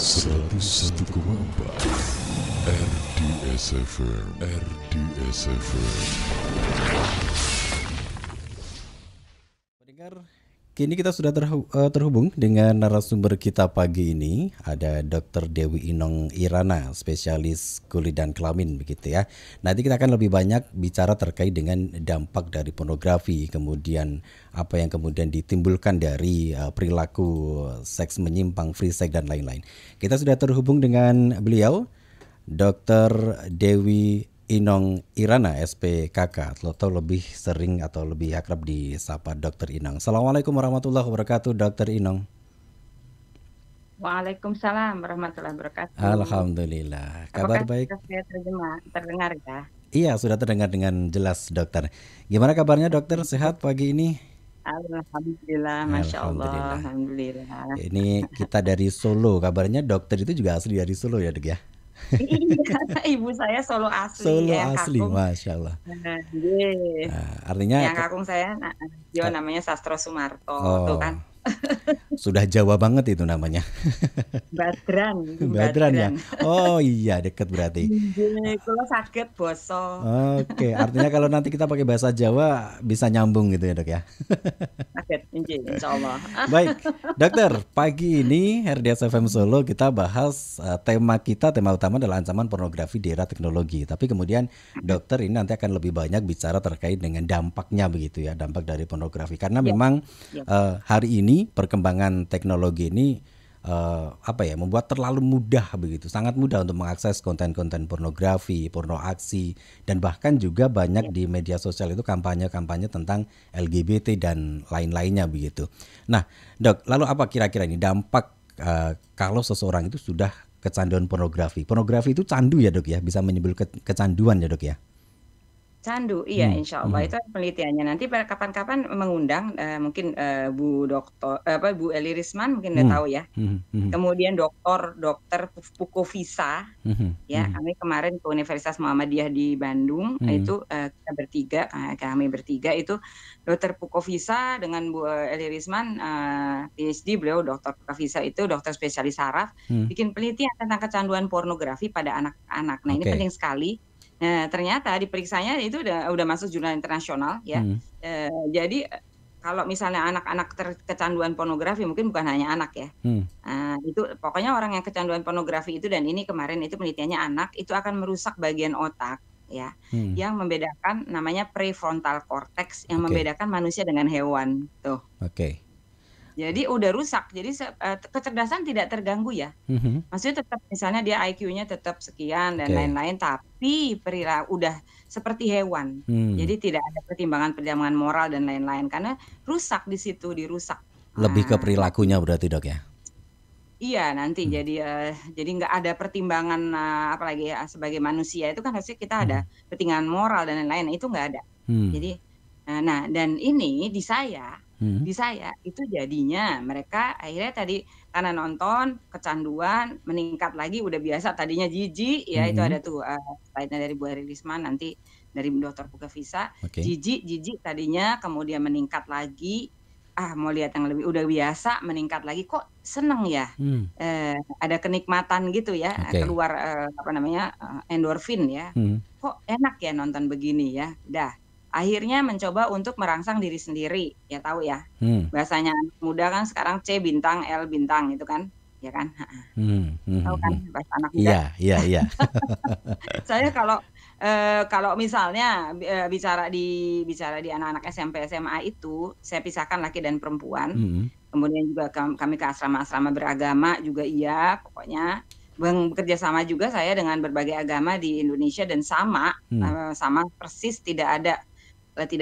101,4 RDS FM. Pendengar, kini kita sudah terhubung dengan narasumber kita pagi ini. Ada Dr. Dewi Inong Irana, spesialis kulit dan kelamin begitu ya. Nanti kita akan lebih banyak bicara terkait dengan dampak dari pornografi, kemudian apa yang kemudian ditimbulkan dari perilaku seks menyimpang, free sex dan lain-lain. Kita sudah terhubung dengan beliau, Dr. Dewi Inong Irana, SPKK, atau lebih sering atau lebih akrab disapa Dr. Inong. Assalamualaikum warahmatullahi wabarakatuh, Dr. Inong. Waalaikumsalam warahmatullahi wabarakatuh. Alhamdulillah, kabar Apakah baik? saya terdengar ya? Iya, sudah terdengar dengan jelas, dokter. Gimana kabarnya, dokter? Sehat pagi ini? Alhamdulillah, Masya Allah, Alhamdulillah. Ini kita dari Solo, kabarnya dokter itu juga asli dari Solo ya, dok ya? Iya, ibu saya Solo asli. Solo yang asli, kakung, Masya Allah. Artinya yang kakung saya dia namanya Sastro Sumarto, tuh kan. Sudah Jawa banget itu namanya. Badran ya. Oh iya, dekat berarti. Kalau sakit boso. Oke, artinya kalau nanti kita pakai bahasa Jawa bisa nyambung gitu ya, dok ya. Sakit, insya Allah. Baik, dokter, pagi ini RDS FM Solo kita bahas tema utama adalah ancaman pornografi di era teknologi. Tapi kemudian dokter ini nanti akan lebih banyak bicara terkait dengan dampaknya begitu ya, dampak dari pornografi. Karena memang hari ini perkembangan teknologi ini membuat terlalu mudah begitu, sangat mudah untuk mengakses konten-konten pornografi, porno aksi, dan bahkan juga banyak di media sosial itu kampanye-kampanye tentang LGBT dan lain-lainnya begitu. Nah, dok, lalu apa kira-kira ini dampak kalau seseorang itu sudah kecanduan pornografi? Pornografi itu candu ya, dok ya, bisa menimbulkan kecanduan ya, dok ya? Candu, iya, insya Allah itu penelitiannya. Nanti kapan-kapan mengundang mungkin Bu Eli Risman mungkin udah tahu ya. Kemudian dokter Pukovisa, ya kami kemarin ke Universitas Muhammadiyah di Bandung, itu kami bertiga itu dokter Pukovisa dengan Bu Eli Risman, PhD, beliau dokter Pukovisa itu dokter spesialis saraf, bikin penelitian tentang kecanduan pornografi pada anak-anak. Nah ini penting sekali. Nah, ternyata diperiksanya itu udah masuk jurnal internasional ya. Jadi kalau misalnya anak-anak kecanduan pornografi, mungkin bukan hanya anak ya. Itu pokoknya orang yang kecanduan pornografi itu, dan ini kemarin itu penelitiannya anak, itu akan merusak bagian otak ya, yang membedakan namanya prefrontal cortex, yang membedakan manusia dengan hewan tuh. Jadi udah rusak, jadi kecerdasan tidak terganggu ya. Maksudnya tetap misalnya dia IQ-nya tetap sekian dan lain-lain, tapi perilaku udah seperti hewan. Jadi tidak ada pertimbangan moral dan lain-lain karena rusak di situ, dirusak. Lebih ke perilakunya berarti, dok ya? Iya, nanti jadi nggak ada pertimbangan apalagi ya sebagai manusia itu kan harusnya kita ada pertimbangan moral dan lain-lain, itu nggak ada. Jadi dan ini di saya itu jadinya mereka akhirnya tadi karena nonton kecanduan meningkat lagi, udah biasa tadinya jijik ya, itu ada tuh slide-nya dari Bu Eri Risman, nanti dari Dr. Pukovisa, jijik tadinya kemudian meningkat lagi, mau lihat yang lebih, udah biasa meningkat lagi, kok seneng ya, ada kenikmatan gitu ya, keluar endorfin ya, kok enak ya nonton begini ya, akhirnya mencoba untuk merangsang diri sendiri, ya tahu ya, bahasanya anak muda kan sekarang C bintang, L bintang itu kan, ya kan, tahu kan bahasa anak muda? Iya. Saya kalau misalnya bicara di anak-anak SMP SMA itu, saya pisahkan laki dan perempuan, kemudian juga kami ke asrama-asrama beragama juga iya, pokoknya bekerja sama juga saya dengan berbagai agama di Indonesia, dan sama persis tidak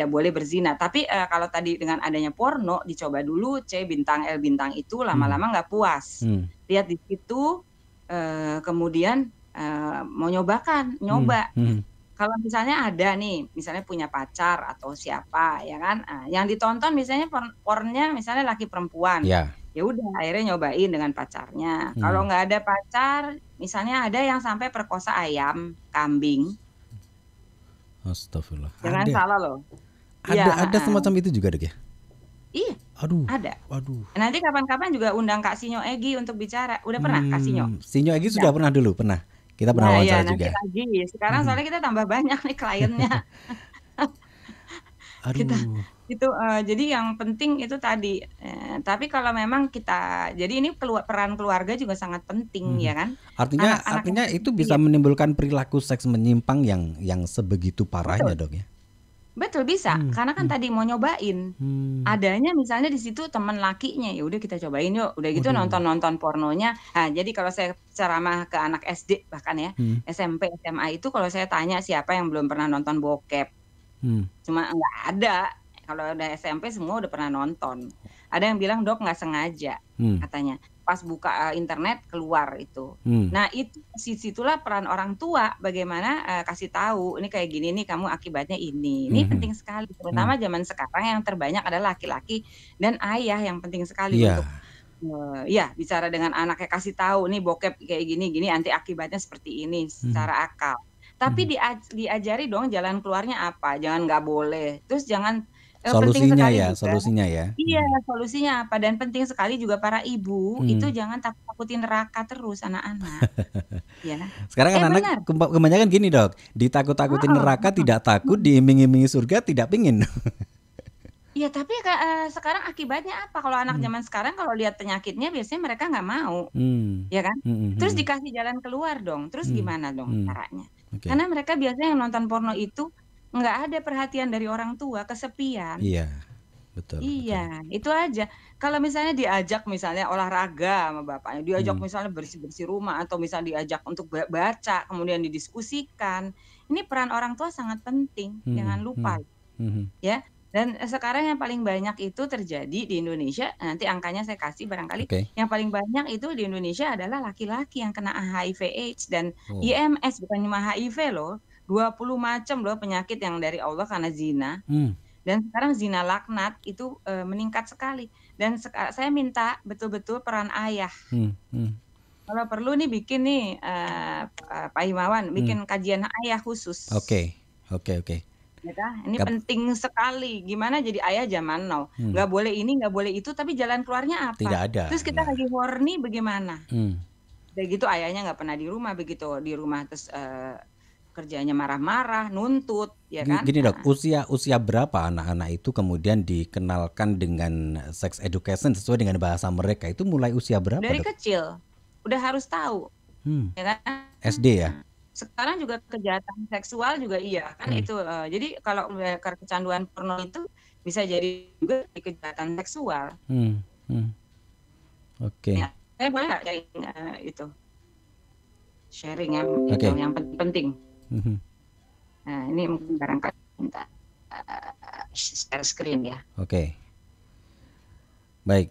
boleh berzina. Tapi kalau tadi dengan adanya porno, dicoba dulu C bintang L bintang itu, lama-lama nggak puas. Lihat di situ, kemudian mau nyoba. Kalau misalnya ada nih, misalnya punya pacar atau siapa ya kan, yang ditonton misalnya pornnya misalnya laki perempuan, ya udah akhirnya nyobain dengan pacarnya. Kalau nggak ada pacar, misalnya ada yang sampai perkosa ayam, kambing. Astagfirullah. Jangan salah loh. Ada semacam itu juga, dok ya? Iya. Aduh, Ada. aduh. Nanti kapan-kapan juga undang Kak Sinyo Egi untuk bicara. Udah pernah Kak Sinyo? Sinyo Egi sudah pernah dulu, pernah. Kita pernah Nah, ya wawancara nanti juga. lagi. Sekarang soalnya kita tambah banyak nih kliennya. Kita Aduh. itu jadi yang penting itu tadi. Tapi kalau memang kita, jadi ini peran keluarga juga sangat penting, ya kan? Artinya Anak-anak itu bisa menimbulkan perilaku seks menyimpang yang sebegitu parahnya, betul, Dok ya. betul bisa. Karena kan tadi mau nyobain. Adanya misalnya di situ teman lakinya, ya udah kita cobain yuk. Udah gitu Waduh. nonton pononya. Nah, jadi kalau saya ceramah ke anak SD bahkan ya, SMP, SMA itu kalau saya tanya siapa yang belum pernah nonton bokep, cuma nggak ada. Kalau udah SMP semua udah pernah nonton. Ada yang bilang dok nggak sengaja, katanya. Pas buka internet keluar itu. Nah itu situlah peran orang tua bagaimana kasih tahu ini kayak gini nih kamu akibatnya ini. Ini penting sekali. Terutama zaman sekarang yang terbanyak adalah laki-laki dan ayah yang penting sekali untuk ya bicara dengan anaknya, kasih tahu nih bokep kayak gini nanti akibatnya seperti ini secara akal. Tapi diajari dong jalan keluarnya apa. Jangan nggak boleh. Terus jangan penting Solusinya sekali ya, juga. solusinya ya. Iya, solusinya apa? Dan penting sekali juga para ibu itu jangan takut-takutin neraka terus anak-anak. Ya. Sekarang anak-anak kebanyakan gini dok, ditakut-takutin neraka tidak takut, diiming-imingi surga tidak pingin. Iya, tapi sekarang akibatnya apa? Kalau anak zaman sekarang kalau lihat penyakitnya biasanya mereka nggak mau, ya kan? Terus dikasih jalan keluar dong. Terus gimana dong caranya? Karena mereka biasanya yang nonton porno itu nggak ada perhatian dari orang tua, kesepian. Iya, betul. Iya, itu aja. Kalau misalnya diajak misalnya olahraga sama bapaknya, diajak misalnya bersih-bersih rumah atau misalnya diajak untuk baca, kemudian didiskusikan. Ini peran orang tua sangat penting, jangan lupa. Ya. Dan sekarang yang paling banyak itu terjadi di Indonesia, nanti angkanya saya kasih barangkali. Yang paling banyak itu di Indonesia adalah laki-laki yang kena HIV/AIDS dan IMS, bukan cuma HIV loh. 20 macam loh penyakit yang dari Allah karena zina. Dan sekarang zina laknat itu meningkat sekali. Dan saya minta betul-betul peran ayah. Kalau perlu nih bikin nih Pak Himawan, bikin kajian ayah khusus. Oke. Ya, ini penting sekali. Gimana jadi ayah zaman now? Nggak boleh ini, nggak boleh itu, tapi jalan keluarnya apa? Tidak ada. Terus kita lagi horny bagaimana? Begitu ayahnya nggak pernah di rumah, begitu di rumah terus kerjanya marah-marah, nuntut, ya kan? Gini dok, usia berapa anak-anak itu kemudian dikenalkan dengan sex education sesuai dengan bahasa mereka, itu mulai usia berapa? Dari dok? kecil, udah harus tahu, ya kan? SD ya? Sekarang juga kejahatan seksual juga iya kan itu. Jadi kalau kecanduan porno itu bisa jadi juga kejahatan seksual. Oke. Ya, saya boleh nggak itu sharing yang penting. Nah, ini mungkin barangkali minta share screen ya. Oke. Baik.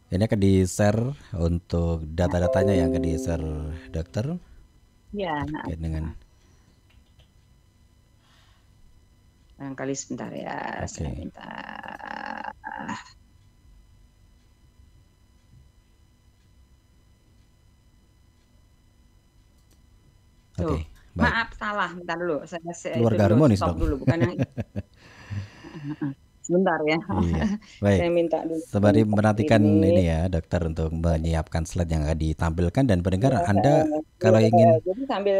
Ini akan di-share untuk data-datanya yang akan di-share dokter. Ya. Dengan barangkali sebentar ya. Saya minta. Oke. Maaf salah, bentar dulu. Saya keluarga harmonis stop dulu, bukan yang sebentar ya. Iya. Baik. Saya minta dulu. Sembari menantikan ini ya dokter untuk menyiapkan slide yang akan ditampilkan dan pendengar Anda kalau ingin jadi sambil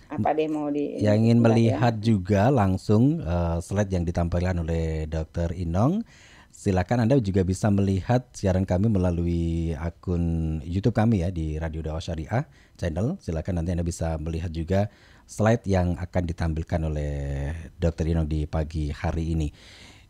apa deh mau yang ingin melihat juga langsung slide yang ditampilkan oleh Dr. Inong, silakan Anda juga bisa melihat siaran kami melalui akun YouTube kami ya di Radio Dakwah Syariah channel. Silakan nanti Anda bisa melihat juga slide yang akan ditampilkan oleh Dr. Inong di pagi hari ini.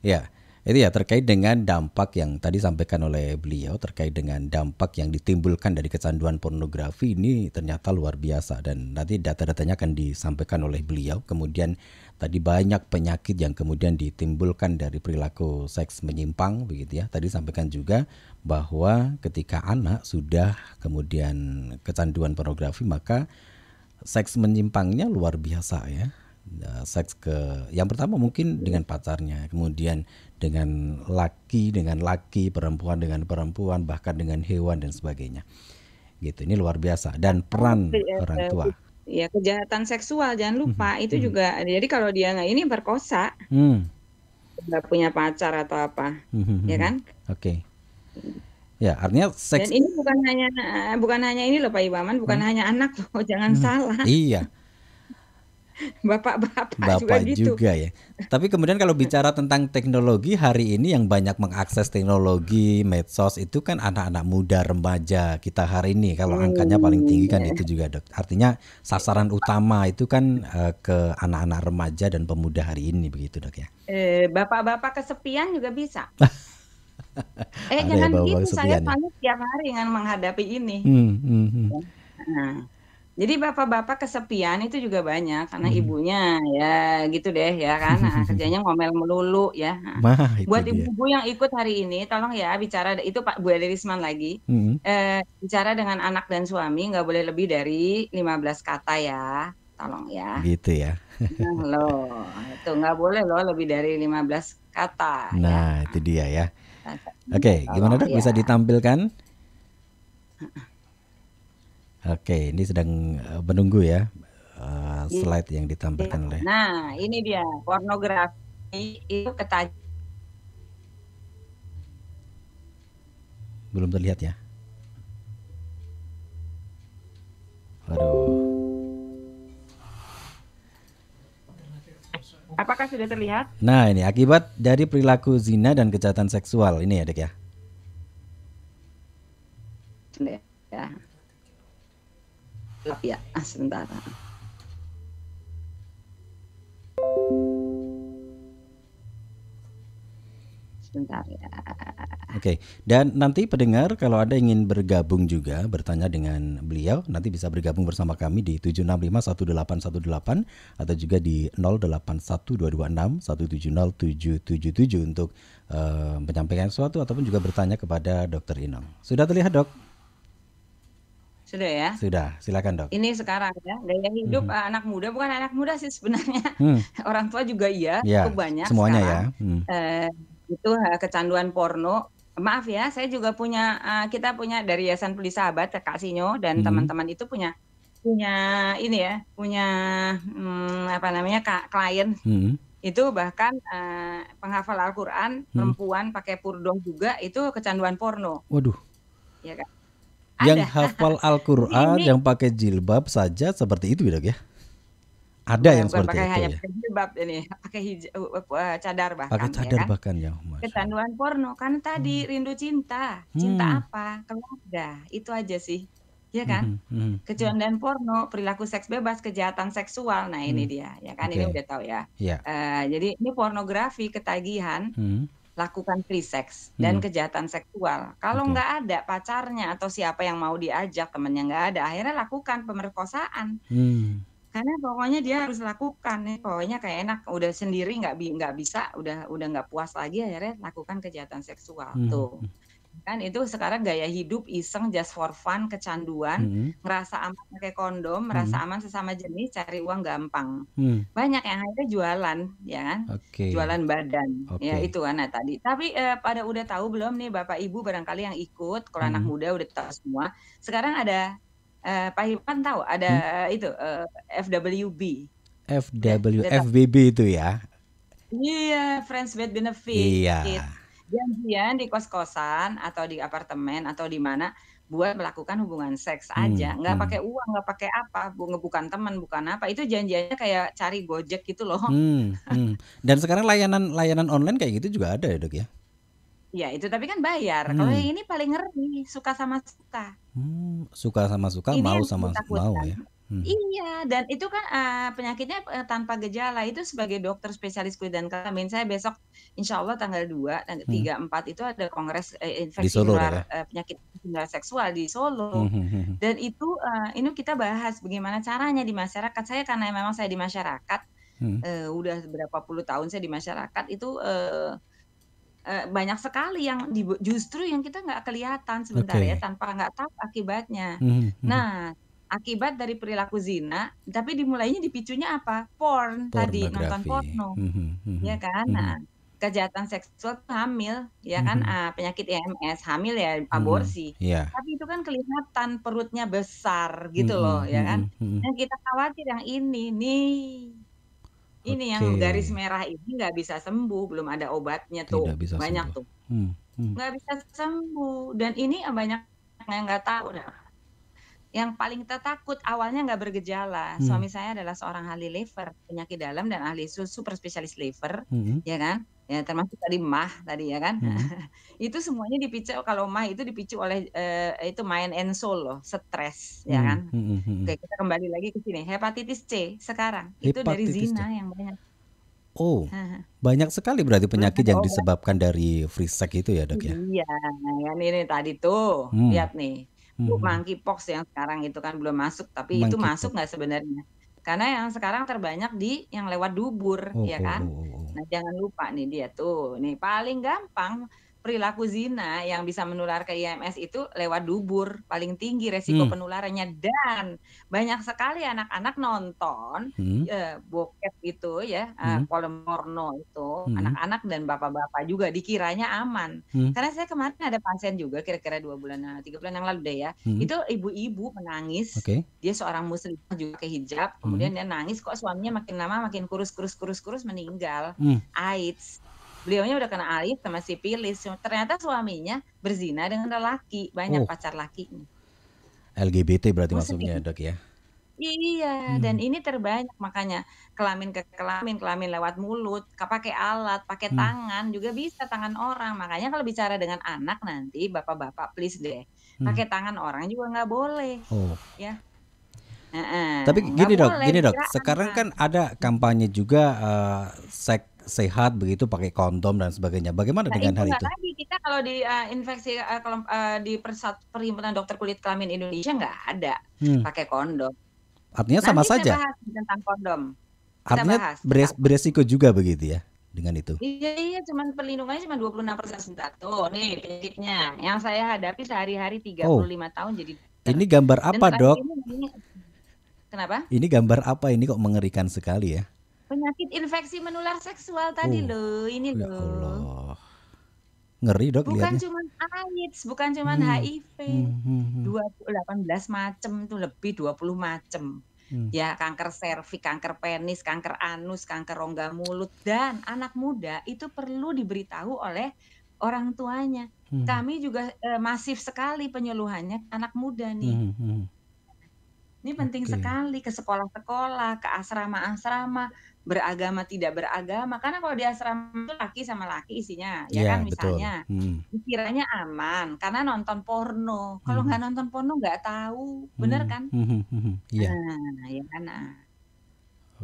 Ya, itu ya terkait dengan dampak yang tadi sampaikan oleh beliau terkait dengan dampak yang ditimbulkan dari kecanduan pornografi ini ternyata luar biasa dan nanti data-datanya akan disampaikan oleh beliau. Kemudian tadi banyak penyakit yang kemudian ditimbulkan dari perilaku seks menyimpang begitu ya. Tadi sampaikan juga bahwa ketika anak sudah kemudian kecanduan pornografi maka seks menyimpangnya luar biasa ya. Seks yang pertama mungkin dengan pacarnya, kemudian dengan laki, perempuan dengan perempuan, bahkan dengan hewan dan sebagainya. Gitu. Ini luar biasa dan peran orang tua. Ya, kejahatan seksual jangan lupa itu juga. Jadi kalau dia ini perkosa. nggak punya pacar atau apa, ya kan? Oke. Ya, artinya Dan seks. ini bukan hanya ini loh Pak Iwaman, bukan hanya anak loh, jangan salah. Iya, Bapak-bapak juga Bapak gitu. juga ya. Tapi kemudian kalau bicara tentang teknologi hari ini yang banyak mengakses teknologi, medsos itu kan anak-anak muda, remaja kita hari ini. Kalau angkanya paling tinggi kan itu juga, Dok. Artinya sasaran utama itu kan ke anak-anak remaja dan pemuda hari ini begitu, Dok ya. Bapak-bapak kesepian juga bisa. Ada ya Jangan bapak gitu, saya kesepian ya. soalnya tiap hari dengan menghadapi ini. Nah, jadi bapak-bapak kesepian itu juga banyak karena ibunya ya gitu deh ya kan, kerjanya ngomel melulu ya. Mah itu Buat dia. ibu-ibu yang ikut hari ini, tolong ya bicara itu Pak Bu Risman lagi, bicara dengan anak dan suami nggak boleh lebih dari 15 kata ya, tolong ya. Gitu ya. Nah, loh, itu nggak boleh loh lebih dari 15 kata ya. Nah, itu dia ya. Oke, gimana Dok? Tolong Bisa ya. ditampilkan? Oke, ini sedang menunggu ya slide yang ditampilkan oleh. Nah, ini dia pornografi itu ketajaman. Belum terlihat ya? Waduh. Apakah sudah terlihat? Nah, ini akibat dari perilaku zina dan kejahatan seksual ini ya, Dek ya. Sudah ya. Ya, sebentar. Sebentar ya. Oke, dan nanti pendengar kalau ada ingin bergabung juga bertanya dengan beliau, nanti bisa bergabung bersama kami di 7651818 atau juga di 081226170777 untuk menyampaikan sesuatu ataupun juga bertanya kepada Dr. Inong. Sudah terlihat, Dok? Sudah ya? Sudah, silakan, Dok. Ini sekarang ya, gaya hidup anak muda, bukan anak muda sih sebenarnya. Orang tua juga iya, Ya, cukup banyak semuanya sekarang. ya. Itu kecanduan porno. Maaf ya, saya juga punya, kita punya dari Yayasan Peduli Sahabat, Kak Sinyo dan teman-teman itu punya ini ya, punya apa namanya, klien. Itu bahkan penghafal Al-Qur'an, perempuan pakai purdoh juga itu kecanduan porno. Waduh. Ya kan? Yang hafal Al-Qur'an, yang pakai jilbab saja seperti itu, Dok ya? Ada yang seperti pakai itu hanya ya. pakai jilbab ini, pakai cadar bahkan. Pakai cadar ya kan? bahkan ya. Kecanduan porno kan tadi rindu cinta. Cinta apa? Keluarga. Itu aja sih. Ya kan? Kecanduan porno, perilaku seks bebas, kejahatan seksual. Nah, ini dia. Ya kan ini udah tahu ya. Jadi ini pornografi, ketagihan, lakukan free sex dan kejahatan seksual. Kalau nggak ada pacarnya atau siapa yang mau diajak, temennya nggak ada, akhirnya lakukan pemerkosaan. Karena pokoknya dia harus lakukan nih, pokoknya kayak enak, udah sendiri nggak bisa, udah nggak puas lagi, akhirnya lakukan kejahatan seksual. Tuh kan itu sekarang gaya hidup iseng, just for fun, kecanduan, ngerasa aman pakai kondom, merasa aman sesama jenis, cari uang gampang. Banyak yang akhirnya jualan, ya kan? Jualan badan, ya itu kan tadi. Tapi pada udah tahu belum nih Bapak Ibu barangkali yang ikut, kalau anak muda udah tahu semua. Sekarang ada Pak Iwan tahu ada itu FWB. FBB itu ya. Iya, Friends with Benefit. Iya. Janjian di kos-kosan atau di apartemen atau di mana buat melakukan hubungan seks aja, nggak pakai uang, nggak pakai apa, bukan teman, bukan apa. Itu janjiannya kayak cari Gojek gitu loh. Dan sekarang layanan online kayak gitu juga ada ya, Dok ya? Ya itu tapi kan bayar. Kalau yang ini paling ngeri, suka sama suka. Suka sama suka, ini mau sama mau ya. Iya, dan itu kan penyakitnya tanpa gejala. Itu sebagai dokter spesialis kulit dan kelamin, saya besok insya Allah tanggal 2, tanggal 3, 4 itu ada kongres infeksi menular penyakit menular seksual di Solo. Dan itu ini kita bahas bagaimana caranya di masyarakat. Saya karena memang saya di masyarakat, udah berapa puluh tahun saya di masyarakat, itu banyak sekali yang justru yang kita nggak kelihatan sebentar ya, tanpa nggak tahu akibatnya. Nah, akibat dari perilaku zina, tapi dimulainya dipicunya apa? Porn tadi, nonton porno, ya kan? Nah, kejahatan seksual hamil, ya kan? Penyakit IMS, hamil ya aborsi. Tapi itu kan kelihatan perutnya besar gitu loh, ya kan? Yang kita khawatir yang ini nih. Ini Oke. yang garis merah ini nggak bisa sembuh, belum ada obatnya Tidak tuh, bisa banyak sembuh. tuh. Hmm. Nggak bisa sembuh dan ini banyak yang nggak tahu. Nah, yang paling kita takut awalnya nggak bergejala. Hmm. Suami saya adalah seorang ahli liver, penyakit dalam dan ahli super spesialis liver, Hmm. ya kan? Ya termasuk tadi MAH tadi ya kan. Hmm. Itu semuanya dipicu kalau MAH itu dipicu oleh itu mind and soul loh, stres ya Hmm. kan. Hmm. Oke, kita kembali lagi ke sini. Hepatitis C sekarang itu dari Hepatitis C. zina yang banyak. Oh, banyak sekali berarti Belum penyakit ada yang obat. disebabkan dari free sex itu ya, Dok ya? Iya, kan ini tadi tuh, lihat nih. Monkeypox yang sekarang itu kan belum masuk, tapi itu masuk Monkeypox. nggak sebenarnya? Karena yang sekarang terbanyak yang lewat dubur, Oh, ya oh, kan? oh, oh. Nah, jangan lupa nih dia tuh, nih paling gampang perilaku zina yang bisa menular ke IMS itu lewat dubur, paling tinggi resiko penularannya dan banyak sekali anak-anak nonton bokep itu ya, porno itu, anak-anak dan bapak-bapak juga dikiranya aman. Karena saya kemarin ada pasien juga kira-kira 2 bulan, 3 bulan yang lalu deh ya, itu ibu-ibu menangis, dia seorang muslimah juga pakai hijab, kemudian dia nangis kok suaminya makin lama makin kurus meninggal, AIDS. Beliaunya udah kena AIDS sama sifilis, ternyata suaminya berzina dengan lelaki, banyak pacar lakinya. LGBT berarti Muslim. maksudnya, Dok ya? Iya, dan ini terbanyak makanya kelamin ke kelamin lewat mulut, pakai alat, pakai tangan juga bisa tangan orang. Makanya kalau bicara dengan anak nanti bapak-bapak please deh, pakai tangan orang juga nggak boleh, ya. Tapi Nggak gini dok, kira sekarang aman. kan ada kampanye juga seks sehat begitu pakai kondom dan sebagainya. Bagaimana dengan hal itu? Lagi kita kalau di infeksi di Perhimpunan Dokter Kulit Kelamin Indonesia nggak ada pakai kondom. Artinya sama Nanti saja. saya bahas tentang kondom. Artinya beresiko juga begitu ya dengan itu. Iya, cuman perlindungannya cuma 26% sebentar. Tuh, nih penyakitnya. Yang saya hadapi sehari-hari 35 tahun jadi dokter. Ini gambar apa, Dok? Kenapa? Ini gambar apa ini kok mengerikan sekali ya? Penyakit infeksi menular seksual tadi loh, ini ya loh. Allah. Ngeri, Dok, Bukan lihatnya. cuma AIDS, bukan cuma HIV. 18 macam tuh, lebih 20 macam. Ya, kanker serviks, kanker penis, kanker anus, kanker rongga mulut, dan anak muda itu perlu diberitahu oleh orang tuanya. Kami juga masif sekali penyuluhannya anak muda nih. Ini penting sekali, ke sekolah-sekolah, ke asrama-asrama, beragama tidak beragama. Karena kalau di asrama itu laki sama laki isinya, ya kan misalnya. Dikiranya aman karena nonton porno. Kalau nggak nonton porno nggak tahu, bener kan? Iya. Nah, ya kan.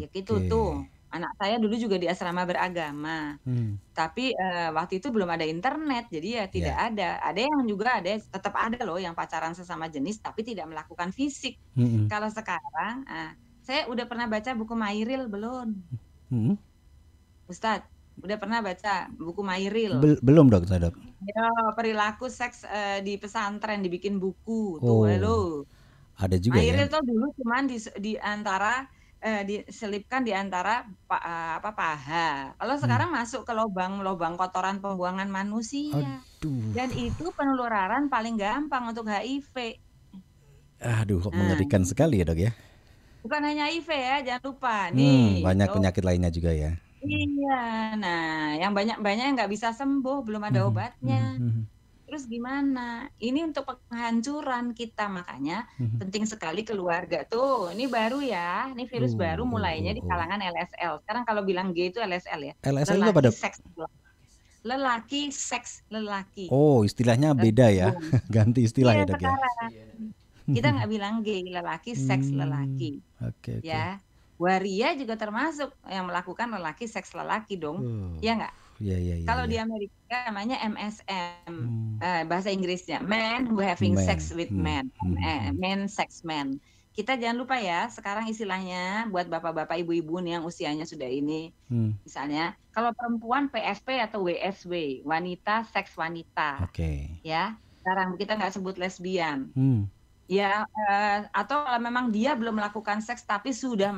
Ya gitu tuh. Anak saya dulu juga di asrama beragama. Tapi waktu itu belum ada internet, jadi ya tidak ada. Ada yang juga tetap ada loh yang pacaran sesama jenis tapi tidak melakukan fisik. Kalau sekarang, saya udah pernah baca buku Mairil belum? Ustadz, udah pernah baca buku Mairil? Belum, Dok. Ya, perilaku seks di pesantren dibikin buku. Tuh, halo. Ada juga Mairil ya. tuh dulu cuman di antara diselipkan di antara paha. Kalau sekarang masuk ke lubang kotoran pembuangan manusia. Aduh. Dan itu penularan paling gampang untuk HIV. Aduh, kok mengerikan sekali ya, Dok ya. Bukan hanya HIV ya, jangan lupa. Nih, banyak penyakit lainnya juga ya. Iya, nah yang banyak-banyak yang nggak bisa sembuh, belum ada obatnya. Terus gimana? Ini untuk penghancuran kita, makanya penting sekali keluarga. Tuh, ini baru ya, ini virus baru mulainya di kalangan LSL. Sekarang kalau bilang G itu LSL ya. LSL itu apa, Dok? Lelaki seks lelaki. Oh, istilahnya beda ya. Ganti istilah ya, Dok ya. Kita nggak bilang gay, lelaki seks lelaki. Oke. Ya. Waria juga termasuk yang melakukan lelaki seks lelaki dong. Iya nggak? Iya. Kalau di Amerika namanya MSM, bahasa Inggrisnya men who having sex with men, men sex men. Kita jangan lupa ya, sekarang istilahnya buat bapak-bapak ibu-ibu nih yang usianya sudah ini, misalnya kalau perempuan PSP atau WSW, wanita seks wanita. Oke. Ya, sekarang kita nggak sebut lesbian. Ya, atau kalau memang dia belum melakukan seks tapi sudah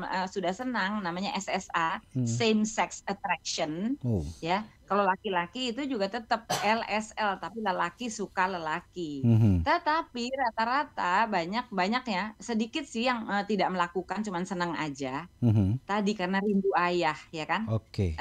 senang, namanya SSA, Hmm. same sex attraction, Oh. ya. Kalau laki-laki itu juga tetap LSL, tapi lelaki suka lelaki. Mhm. Tetapi rata-rata banyak ya, sedikit sih yang tidak melakukan, cuman senang aja. Mhm. Tadi karena rindu ayah, ya kan? Oke.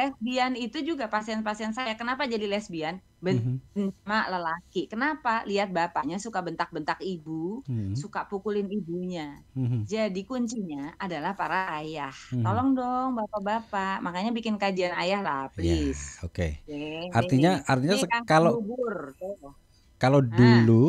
Lesbian itu juga pasien-pasien saya. Kenapa jadi lesbian? Mhm. Sama lelaki. Kenapa? Lihat bapaknya suka bentak-bentak ibu, Mhm. suka pukulin ibunya. Mhm. Jadi kuncinya adalah para ayah. Mhm. Tolong dong bapak-bapak, makanya bikin kajian ayah lah, Ya, please. oke. Oke, Artinya nih artinya kanker kalau dubur. Tuh. kalau Nah, dulu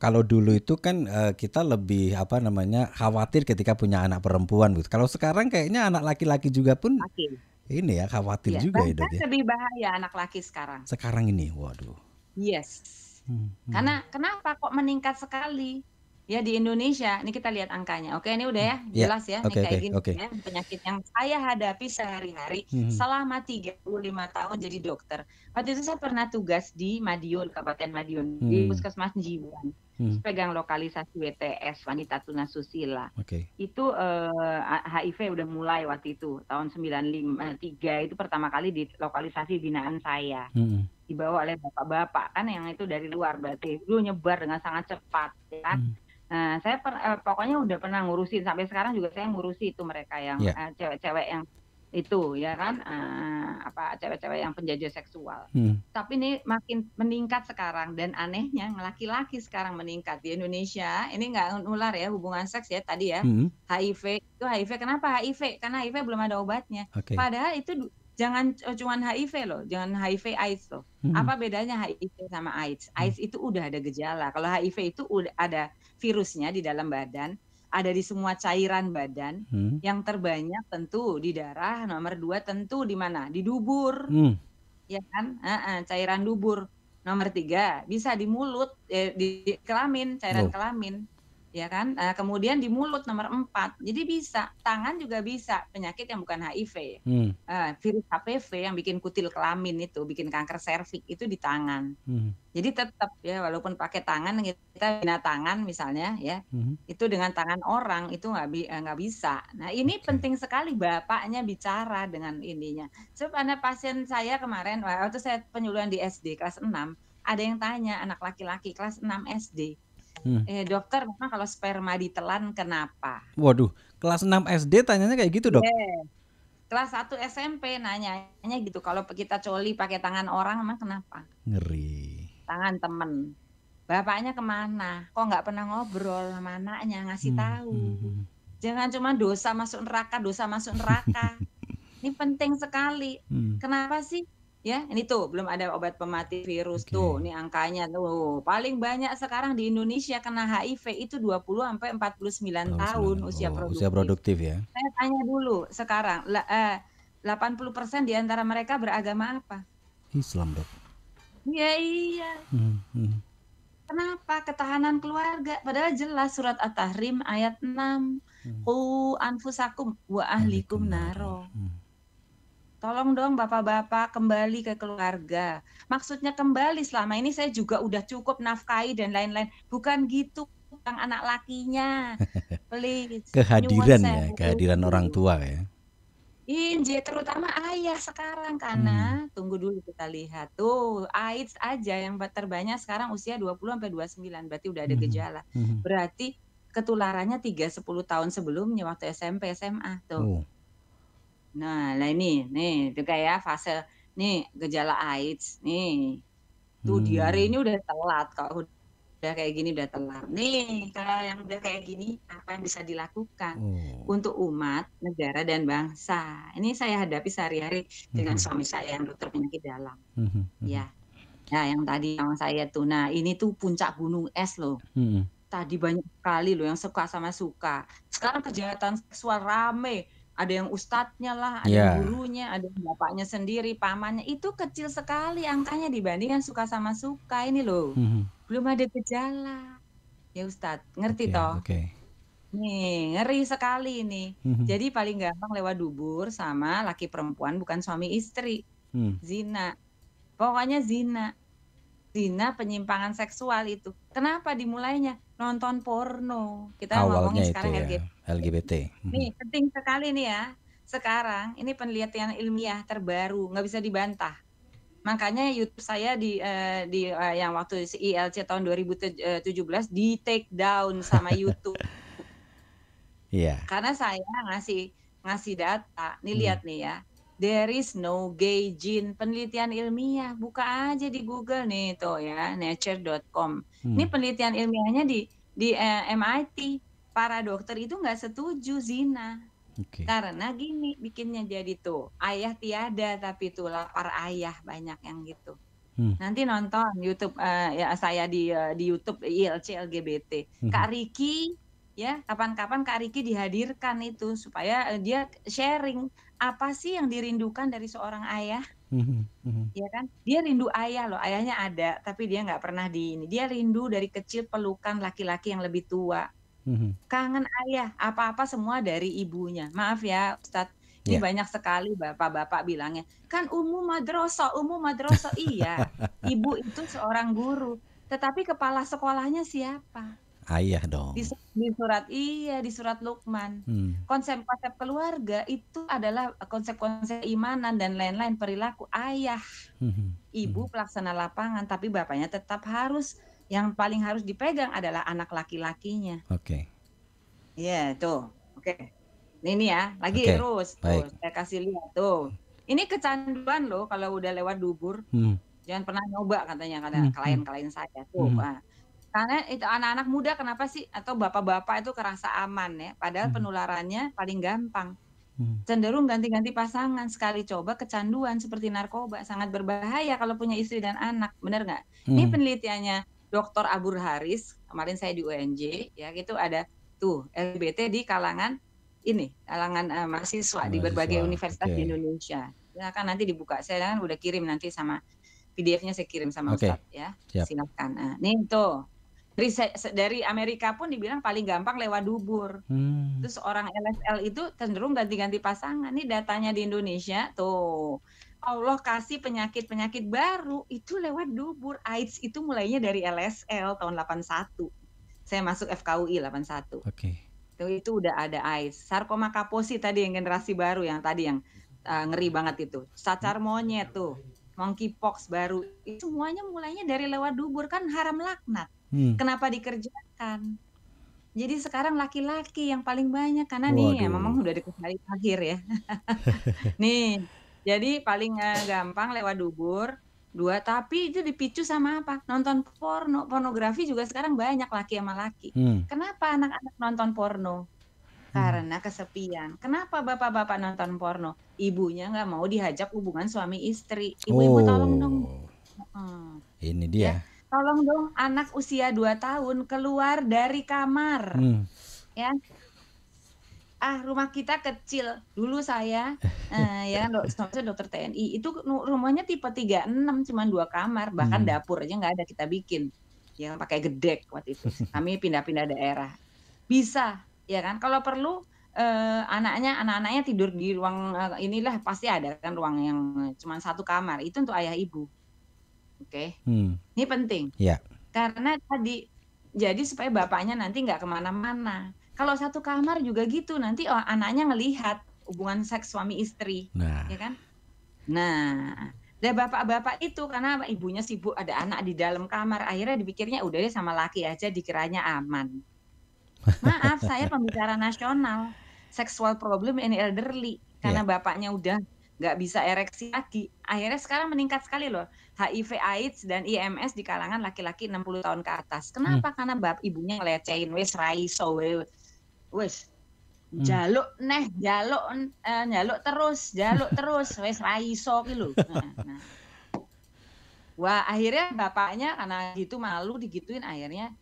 kalau dulu itu kan kita lebih apa namanya khawatir ketika punya anak perempuan gitu. Kalau sekarang kayaknya anak laki-laki juga pun laki. ini ya khawatir Ya, juga ya bahkan Dok ya. lebih bahaya anak laki sekarang. Sekarang ini, waduh. Yes. Hmm. Karena kenapa kok meningkat sekali? Ya di Indonesia, ini kita lihat angkanya. Oke, ini udah ya, Ya, jelas ya. Ini oke kayak oke gini oke. ya, penyakit yang saya hadapi sehari-hari Mhm. selama 35 tahun jadi dokter. Waktu itu saya pernah tugas di Madiun, Kabupaten Madiun, di Hmm. Puskesmas Jiwan. Hmm. Pegang lokalisasi WTS, wanita tunasusila. Oke. Itu HIV udah mulai waktu itu, tahun 93 itu pertama kali di lokalisasi binaan saya. Mhm. Dibawa oleh bapak-bapak kan yang itu dari luar, berarti dulu nyebar dengan sangat cepat ya kan. Nah, saya pokoknya udah pernah ngurusin sampai sekarang juga saya ngurusi itu mereka yang Ya. cewek-cewek yang itu ya kan, cewek-cewek yang penjajah seksual. Tapi ini makin meningkat sekarang dan anehnya laki-laki sekarang meningkat di Indonesia. Ini nggak nular ya hubungan seks ya tadi ya. HIV itu HIV, kenapa HIV? Karena HIV belum ada obatnya. Oke. Padahal itu jangan cuman HIV loh, jangan HIV AIDS loh. Apa bedanya HIV sama AIDS? AIDS itu udah ada gejala. Kalau HIV itu udah ada virusnya di dalam badan, ada di semua cairan badan. Yang terbanyak tentu di darah, nomor 2 tentu di mana? Di dubur. Ya kan? Cairan dubur. Nomor 3 bisa di mulut, di kelamin, cairan kelamin. Ya kan? Kemudian di mulut nomor 4. Jadi bisa, tangan juga bisa, penyakit yang bukan HIV. Virus HPV yang bikin kutil kelamin itu, bikin kanker serviks itu di tangan. Jadi tetap ya walaupun pakai tangan kita bina tangan misalnya ya, itu dengan tangan orang itu nggak bisa. Nah ini penting sekali bapaknya bicara dengan ininya. Sebab ada pasien saya kemarin waktu saya penyuluhan di SD kelas 6, ada yang tanya anak laki-laki kelas 6 SD. Dokter, memang kalau sperma ditelan kenapa? Waduh, kelas 6 SD tanyanya kayak gitu, Dok? Kelas 1 SMP nanyanya gitu, kalau kita coli pakai tangan orang emang kenapa? Ngeri. Tangan temen. Bapaknya kemana? Kok nggak pernah ngobrol sama anaknya, ngasih tahu. Jangan cuma dosa masuk neraka. Ini penting sekali. Kenapa sih? Ya, ini tuh belum ada obat pemati virus tuh. Ini angkanya tuh. Paling banyak sekarang di Indonesia kena HIV itu 20 sampai 49 tahun usia produktif. Usia produktif ya. Saya tanya dulu sekarang, 80% di antara mereka beragama apa? Islam, Dok. Iya. Kenapa? Ketahanan keluarga. Padahal jelas surat At-Tahrim ayat 6. Qu anfusakum wa ahlikum naro. Tolong dong bapak-bapak kembali ke keluarga. Maksudnya kembali, selama ini saya juga udah cukup nafkahi dan lain-lain. Bukan gitu yang anak lakinya. Please. Kehadiran ya, kehadiran orang tua ya. Injil, terutama ayah sekarang karena tunggu dulu kita lihat tuh AIDS aja yang terbanyak sekarang usia 20 sampai 29, berarti udah ada gejala. Berarti ketularannya 3-10 tahun sebelumnya waktu SMP SMA tuh. Nah, ini nih itu kayak fase nih gejala AIDS nih. Tuh diare ini udah telat kalau udah kayak gini udah telat. Nih, kalau yang udah kayak gini apa yang bisa dilakukan untuk umat, negara dan bangsa. Ini saya hadapi sehari-hari dengan suami saya yang dokter penyakit dalam. Ya. Nah, yang tadi yang saya tuh. Nah, ini tuh puncak gunung es loh. Tadi banyak sekali loh yang suka sama suka. Sekarang kejahatan seksual rame. Ada yang ustadznya lah, ada yang gurunya, ada yang bapaknya sendiri, pamannya. Itu kecil sekali angkanya dibandingkan suka sama suka ini loh. Belum ada gejala. Ya Ustadz, ngerti toh? Nih, ngeri sekali ini. Jadi paling gampang lewat dubur sama laki perempuan, bukan suami istri. Zina. Pokoknya zina. Zina penyimpangan seksual itu. Kenapa dimulainya? nonton porno. Kita Awalnya ngomongin itu sekarang ya, LGBT. Nih, penting sekali nih ya. Sekarang ini penelitian ilmiah terbaru, nggak bisa dibantah. Makanya YouTube saya yang waktu ILC tahun 2017 di take down sama YouTube. Iya. Karena saya ngasih data. Nih Hmm. lihat nih ya. There is no gay gene. Penelitian ilmiah. Buka aja di Google nih tuh ya, nature.com. Ini penelitian ilmiahnya di MIT. Para dokter itu nggak setuju zina. Oke. Karena gini bikinnya jadi tuh. Ayah tiada tapi tuh lapar ayah banyak yang gitu. Nanti nonton YouTube ya saya di YouTube ILC LGBT. Kak Riki ya, kapan-kapan Kak Riki dihadirkan itu supaya dia sharing apa sih yang dirindukan dari seorang ayah. Ya kan? Dia rindu ayah loh, ayahnya ada tapi dia nggak pernah dia rindu dari kecil pelukan laki-laki yang lebih tua. Kangen ayah, apa-apa semua dari ibunya. Maaf ya Ustadz, ini banyak sekali bapak-bapak bilangnya, kan umum madrasah. Iya, ibu itu seorang guru, tetapi kepala sekolahnya siapa? Ayah dong. Di surat Luqman. Konsep-konsep keluarga itu adalah konsep-konsep imanan dan lain-lain perilaku ayah. Ibu pelaksana lapangan, tapi bapaknya tetap yang paling harus dipegang adalah anak laki-lakinya. Oke. Iya, tuh. Oke. Ini ya, lagi terus. Tuh, saya kasih lihat tuh. Ini kecanduan loh kalau udah lewat dubur. Jangan pernah nyoba katanya klien-klien saya tuh. Karena itu anak-anak muda kenapa sih atau bapak-bapak itu kerasa aman ya, padahal penularannya paling gampang. Cenderung ganti-ganti pasangan, sekali coba kecanduan seperti narkoba, sangat berbahaya kalau punya istri dan anak. Benar nggak? Ini penelitiannya Dr. Abur Haris, kemarin saya di UNJ, ya itu ada tuh LGBT di kalangan mahasiswa di berbagai universitas di Indonesia. Ya kan nanti dibuka, saya kan udah kirim nanti sama PDF-nya saya kirim sama Ustadz ya. Silakan. Nah, nih tuh dari Amerika pun dibilang paling gampang lewat dubur. Terus orang LSL itu cenderung ganti-ganti pasangan. Nih datanya di Indonesia tuh. Allah kasih penyakit-penyakit baru itu lewat dubur. AIDS itu mulainya dari LSL tahun 81. Saya masuk FKUI 81. Oke. Itu udah ada AIDS. Sarkoma kaposi tadi yang generasi baru yang tadi yang ngeri banget itu. Cacar monyet tuh. Monkeypox baru. Itu semuanya mulainya dari lewat dubur, kan haram laknat. Kenapa dikerjakan? Jadi sekarang laki-laki yang paling banyak karena nih ya, memang udah deket hari akhir ya. Nih, jadi paling gampang lewat dubur. 2, tapi itu dipicu sama apa? Nonton porno. Pornografi juga sekarang banyak laki sama laki. Kenapa anak-anak nonton porno? Karena kesepian. Kenapa bapak-bapak nonton porno? Ibunya nggak mau diajak hubungan suami istri. Ibu-ibu tolong dong. Ini dia. Ya, tolong dong anak usia 2 tahun keluar dari kamar. Ya. Rumah kita kecil. Dulu saya ya saya dokter TNI, itu rumahnya tipe 36 cuma 2 kamar, bahkan dapur aja nggak ada kita bikin. Ya pakai gedek waktu itu. Kami pindah-pindah daerah. Bisa, ya kan? Kalau perlu anak-anaknya tidur di ruang inilah pasti ada kan ruang yang cuma 1 kamar. Itu untuk ayah ibu. Oke. Ini penting. Ya. Karena tadi jadi supaya bapaknya nanti nggak kemana-mana. Kalau 1 kamar juga gitu, nanti anaknya ngelihat hubungan seks suami istri, ya kan? Nah, dan bapak-bapak itu karena ibunya sibuk ada anak di dalam kamar, akhirnya dipikirnya udah deh sama laki aja dikiranya aman. Maaf, saya pembicara nasional, sexual problem in elderly, karena bapaknya udah nggak bisa ereksi lagi. Akhirnya sekarang meningkat sekali loh, HIV AIDS dan IMS di kalangan laki-laki 60 tahun ke atas. Kenapa? Karena ibunya ngelecehin, wes raiso, wes jaluk terus wes raiso ki lho. Nah. Wah, akhirnya bapaknya karena gitu malu digituin, akhirnya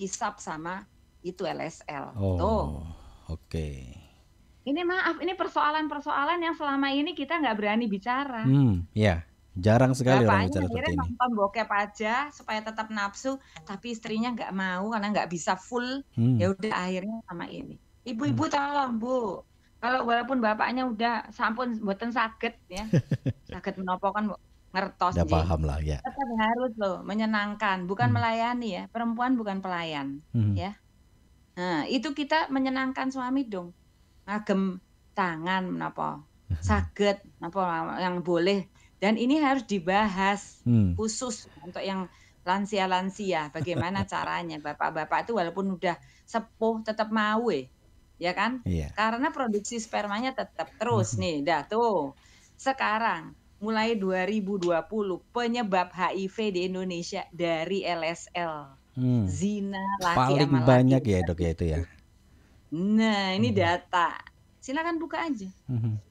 isap sama itu LSL. Tuh. Oke. Ini maaf, ini persoalan-persoalan yang selama ini kita nggak berani bicara. Ya, jarang sekali orang bicara seperti ini. Nonton bokep aja supaya tetap nafsu, tapi istrinya nggak mau karena nggak bisa full. Ya udah akhirnya sama ini. Ibu-ibu tolong Bu, kalau walaupun bapaknya udah sampun mboten saged ya, saged menapa kan ngertos Udah nggih. paham lah ya. Tetap harus loh menyenangkan, bukan melayani ya. Perempuan bukan pelayan, ya. Nah, itu kita menyenangkan suami dong. Ngagem tangan menapa, saged napa yang boleh. Dan ini harus dibahas khusus untuk yang lansia-lansia. Bagaimana caranya bapak-bapak itu walaupun udah sepuh tetap mau ya kan? Iya. Karena produksi spermanya tetap terus nih. Dah tuh. Sekarang mulai 2020 penyebab HIV di Indonesia dari LSL. Zina laki Paling sama laki. banyak ya dok ya itu ya. Nah, ini data. Silakan buka aja.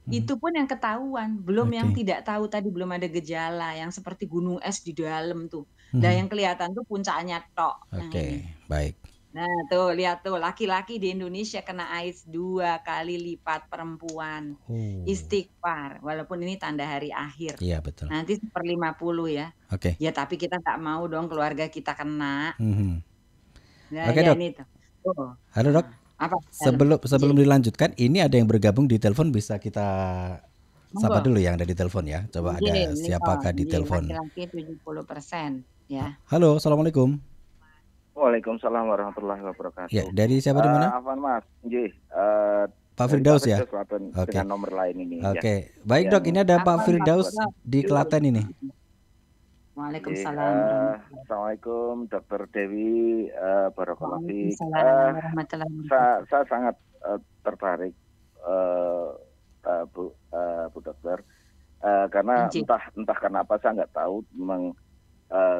Itu pun yang ketahuan, belum yang tidak tahu tadi, belum ada gejala yang seperti gunung es di dalam tuh. Nah, yang kelihatan tuh puncaknya tok. Oke, baik. Nah, tuh lihat tuh, laki-laki di Indonesia kena AIDS 2 kali lipat perempuan. Istighfar, walaupun ini tanda hari akhir. Iya, betul. Nanti 1/50 ya. Oke. Ya, tapi kita nggak mau dong keluarga kita kena. Nah, Oke, ya dok. ini tuh. Halo dok. Apa? Sebelum dilanjutkan, ini ada yang bergabung di telepon, bisa kita sapa dulu yang ada di telepon ya. Coba ada siapakah di telepon? Laki-laki 70% ya. Halo, assalamualaikum. Waalaikumsalam warahmatullahi wabarakatuh. Ya, dari siapa di mana? Afwan Mas, Pak Firdaus ya. Oke. Dengan nomor lain ini. Oke, baik dok. Ini ada Pak Firdaus di Klaten ini. Waalaikumsalam. Assalamualaikum, Dokter Dewi, Barakallahu fiik. Warahmatullahi Saya sangat tertarik, Bu Dokter, karena entah kenapa saya nggak tahu, memang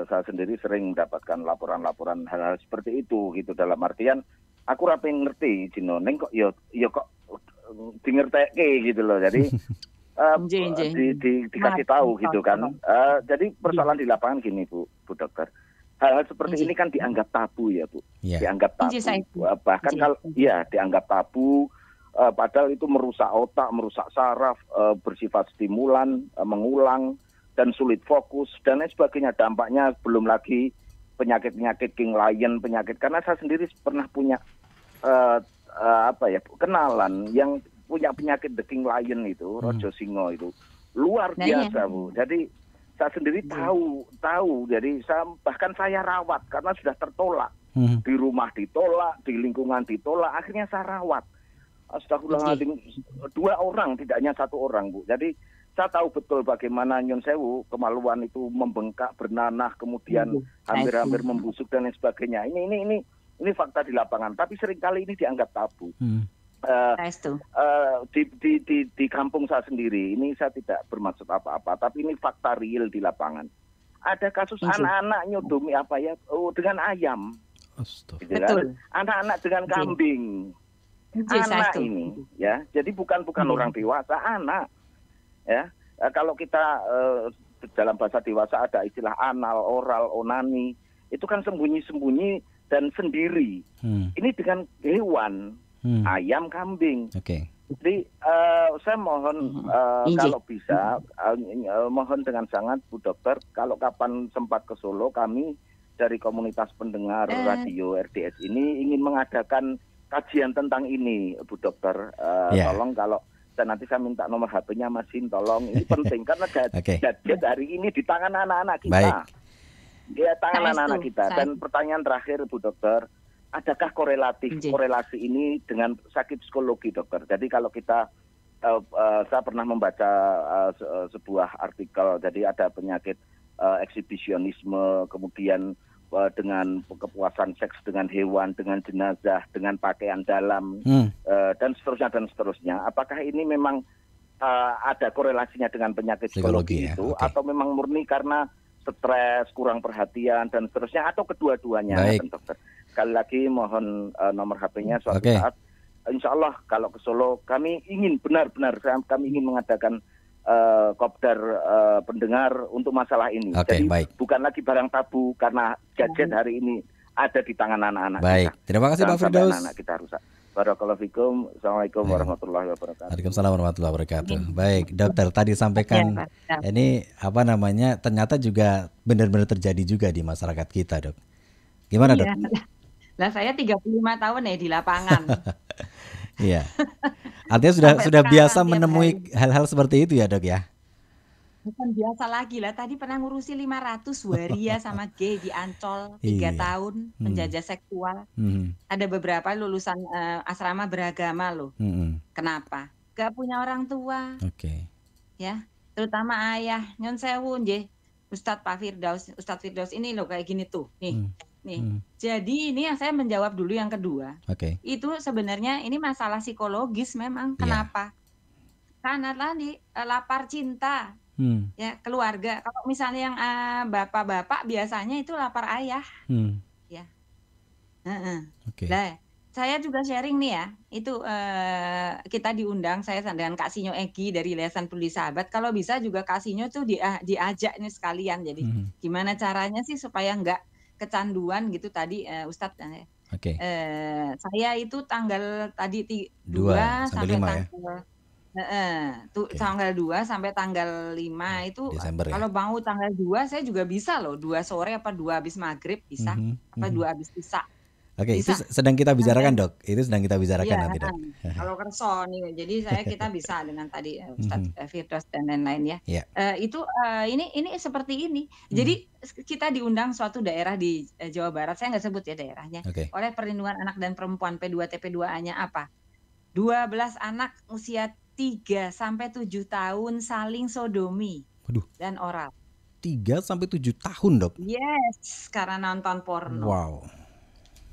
saya sendiri sering mendapatkan laporan-laporan hal-hal seperti itu gitu, dalam artian aku rapi ngerti Jinoning kok yo kok di ngerteke gitu loh, jadi dikasih tahu gitu kan. Jadi persoalan di lapangan gini Bu Dokter, hal-hal seperti ini kan dianggap tabu ya Bu, dianggap tabu, bahkan kalau dianggap tabu, padahal itu merusak otak, merusak saraf, bersifat stimulan, mengulang dan sulit fokus dan lain sebagainya. Dampaknya belum lagi penyakit-penyakit king lion, penyakit, karena saya sendiri pernah punya kenalan yang punya penyakit the king lion itu, Rojo Singo itu luar biasa Bu. Jadi saya sendiri tahu, jadi bahkan saya rawat karena sudah tertolak, di rumah ditolak, di lingkungan ditolak, akhirnya saya rawat. Astagfirullahaladzim, 2 orang, tidak hanya 1 orang Bu. Jadi saya tahu betul bagaimana Nyon Sewu, kemaluan itu membengkak, bernanah, kemudian hampir-hampir membusuk dan lain sebagainya. Ini fakta di lapangan, tapi seringkali ini dianggap tabu. Di kampung saya sendiri, ini saya tidak bermaksud apa-apa, tapi ini fakta real di lapangan. Ada kasus anak-anak nyodomi dengan ayam, gitu kan? Anak-anak dengan kambing, anak ini, ya. Jadi bukan orang dewasa, anak. Ya, kalau kita dalam bahasa dewasa ada istilah anal, oral, onani, itu kan sembunyi-sembunyi dan sendiri. Ini dengan hewan, ayam, kambing. Jadi saya mohon kalau bisa, mohon dengan sangat Bu Dokter, kalau kapan sempat ke Solo, kami dari komunitas pendengar radio RDS ini ingin mengadakan kajian tentang ini Bu Dokter. Tolong kalau dan nanti saya minta nomor HP-nya Mas Sin, tolong, ini penting karena gadget hari ini di tangan anak-anak kita. Baik. Ya, tangan anak-anak kita. Dan pertanyaan terakhir Bu Dokter, adakah korelasi ini dengan sakit psikologi Dokter? Jadi kalau kita saya pernah membaca sebuah artikel, jadi ada penyakit eksibisionisme, kemudian dengan kepuasan seks dengan hewan, dengan jenazah, dengan pakaian dalam, dan seterusnya. Apakah ini memang ada korelasinya dengan penyakit psikologi itu, atau memang murni karena stres, kurang perhatian, dan seterusnya, atau kedua-duanya? Dokter. Sekali lagi mohon nomor HP-nya suatu saat. Insya Allah kalau ke Solo, kami ingin kami ingin mengadakan kopdar pendengar untuk masalah ini. Jadi bukan lagi barang tabu karena gadget hari ini ada di tangan anak-anak kita. Terima kasih Pak Firdaus. Anak kita rusak. Barakallahu fikum. Assalamualaikum warahmatullahi wabarakatuh. Waalaikumsalam warahmatullahi wabarakatuh. Baik, Dokter, tadi sampaikan ini ternyata juga benar-benar terjadi juga di masyarakat kita, Dok. Gimana, Dok? Lah saya 35 tahun di lapangan. Iya. Artinya sudah biasa menemui hal-hal seperti itu ya, Dok ya? Bukan biasa lagi lah. Tadi pernah ngurusi 500 waria sama G di Ancol 3 Iya. tahun penjajah seksual. Ada beberapa lulusan asrama beragama loh. Kenapa? Gak punya orang tua. Oke. Ya, terutama ayah. Nyon sewu nggih. Ustadz Firdaus ini loh kayak gini tuh. Nih. Jadi ini yang saya menjawab dulu yang kedua. Itu sebenarnya ini masalah psikologis memang. Kenapa? Karena tadi lapar cinta. Ya, keluarga. Kalau misalnya yang bapak-bapak biasanya itu lapar ayah. Ya. Nah, saya juga sharing nih ya. Itu kita diundang, saya dengan Kak Sinyo Egi dari Yayasan Peduli Sahabat. Kalau bisa juga Kak Sinyo tuh diajak nih sekalian. Jadi gimana caranya sih supaya nggak kecanduan gitu tadi Ustadz. Saya itu tanggal tadi 2 sampai 5 tanggal tanggal 2 sampai tanggal 5 itu Desember, kalau mau tanggal 2 saya juga bisa loh, 2 sore apa 2 habis maghrib bisa, apa 2 habis isya. Itu sedang kita bicarakan Dok, itu sedang kita bicarakan nanti Dok. Kalau kerso nih, jadi kita bisa dengan tadi Ustadz Firdaus dan lain-lain ya. Ini seperti ini. Jadi kita diundang suatu daerah di Jawa Barat, saya nggak sebut ya daerahnya, oleh Perlindungan Anak dan Perempuan P2TP2A-nya apa? 12 anak usia 3 sampai 7 tahun saling sodomi dan oral. 3 sampai 7 tahun, Dok? Yes, karena nonton porno. Wow.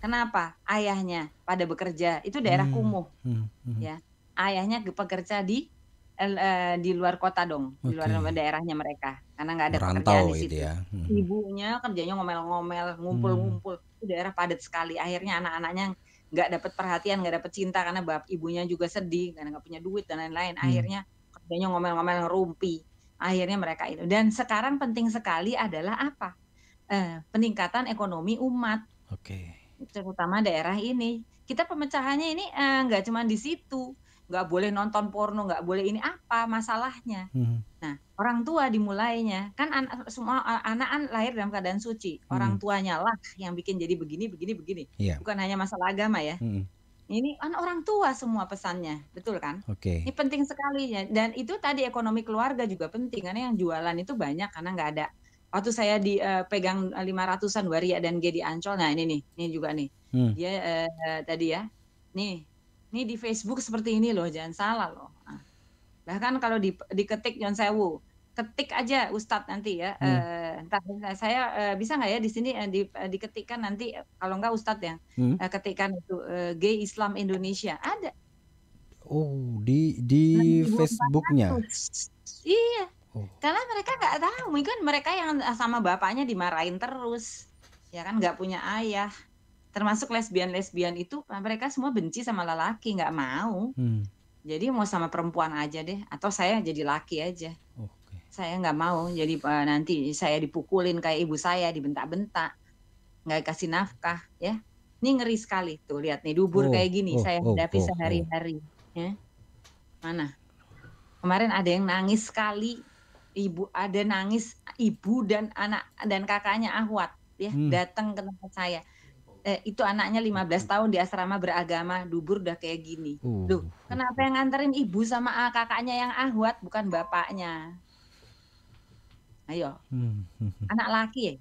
Kenapa? Ayahnya pada bekerja, itu daerah kumuh. Ya. Ayahnya bekerja di luar kota dong, di luar daerahnya mereka. Karena nggak ada pekerjaan di situ. Ya. Ibunya kerjanya ngomel-ngomel, ngumpul-ngumpul. Itu daerah padat sekali. Akhirnya anak-anaknya nggak dapat perhatian, nggak dapat cinta karena ibunya juga sedih karena nggak punya duit dan lain-lain. Akhirnya kerjanya ngomel-ngomel, ngerumpi. Akhirnya mereka itu. Dan sekarang penting sekali adalah apa? Peningkatan ekonomi umat. Terutama daerah ini. Kita pemecahannya ini nggak cuma di situ. Nggak boleh nonton porno, nggak boleh ini, apa masalahnya? Nah, orang tua dimulainya. Kan semua anak lahir dalam keadaan suci. Orang tuanya lah yang bikin jadi begini. Bukan hanya masalah agama ya. Ini kan orang tua semua pesannya, betul kan? Ini penting sekali ya. Dan itu tadi ekonomi keluarga juga penting. Karena yang jualan itu banyak karena nggak ada. Waktu saya dipegang 500-an waria dan G di Ancol, nah ini juga nih. Dia tadi ya, nih di Facebook seperti ini loh, jangan salah loh. Nah, bahkan kalau diketik Nyon Sewu, ketik aja Ustadz nanti ya. Entar saya bisa nggak ya di sini diketikkan nanti, kalau nggak Ustadz yang ketikkan itu G Islam Indonesia ada. Oh, di Facebooknya. Iya. Karena mereka nggak tahu, mungkin mereka yang sama bapaknya dimarahin terus, ya kan, nggak punya ayah. Termasuk lesbian itu mereka semua benci sama lelaki, nggak mau. Jadi mau sama perempuan aja deh, atau saya jadi laki aja. Saya nggak mau jadi nanti saya dipukulin kayak ibu saya, dibentak-bentak, nggak kasih nafkah ya. Ini ngeri sekali tuh, lihat nih dubur kayak gini saya hadapi sehari-hari. Ya. Mana? Kemarin ada yang nangis sekali, ibu dan anak dan kakaknya Ahwat ya datang ke tempat saya. Itu anaknya 15 tahun di asrama beragama, dubur udah kayak gini. Loh, kenapa yang nganterin ibu sama kakaknya yang Ahwat bukan bapaknya? Ayo. Anak laki ya?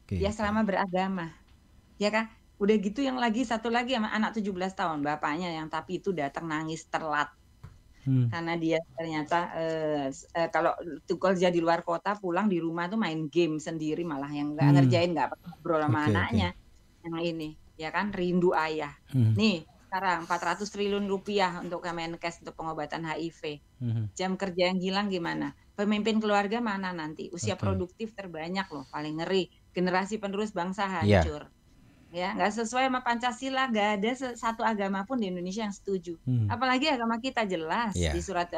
Di asrama beragama. Ya kan? Udah gitu yang satu lagi sama anak 17 tahun, bapaknya yang tapi itu datang nangis terlat. Karena dia ternyata kalau kerja di luar kota, pulang di rumah tuh main game sendiri, malah yang nggak ngerjain, nggak ngobrol sama anaknya. Yang ini ya kan, rindu ayah. Nih sekarang 400 triliun rupiah untuk Kemenkes untuk pengobatan HIV. Jam kerja yang hilang gimana? Pemimpin keluarga mana nanti? Usia produktif terbanyak loh, paling ngeri. Generasi penerus bangsa hancur. Ya, nggak sesuai sama Pancasila, nggak ada satu agama pun di Indonesia yang setuju. Apalagi agama kita jelas di surat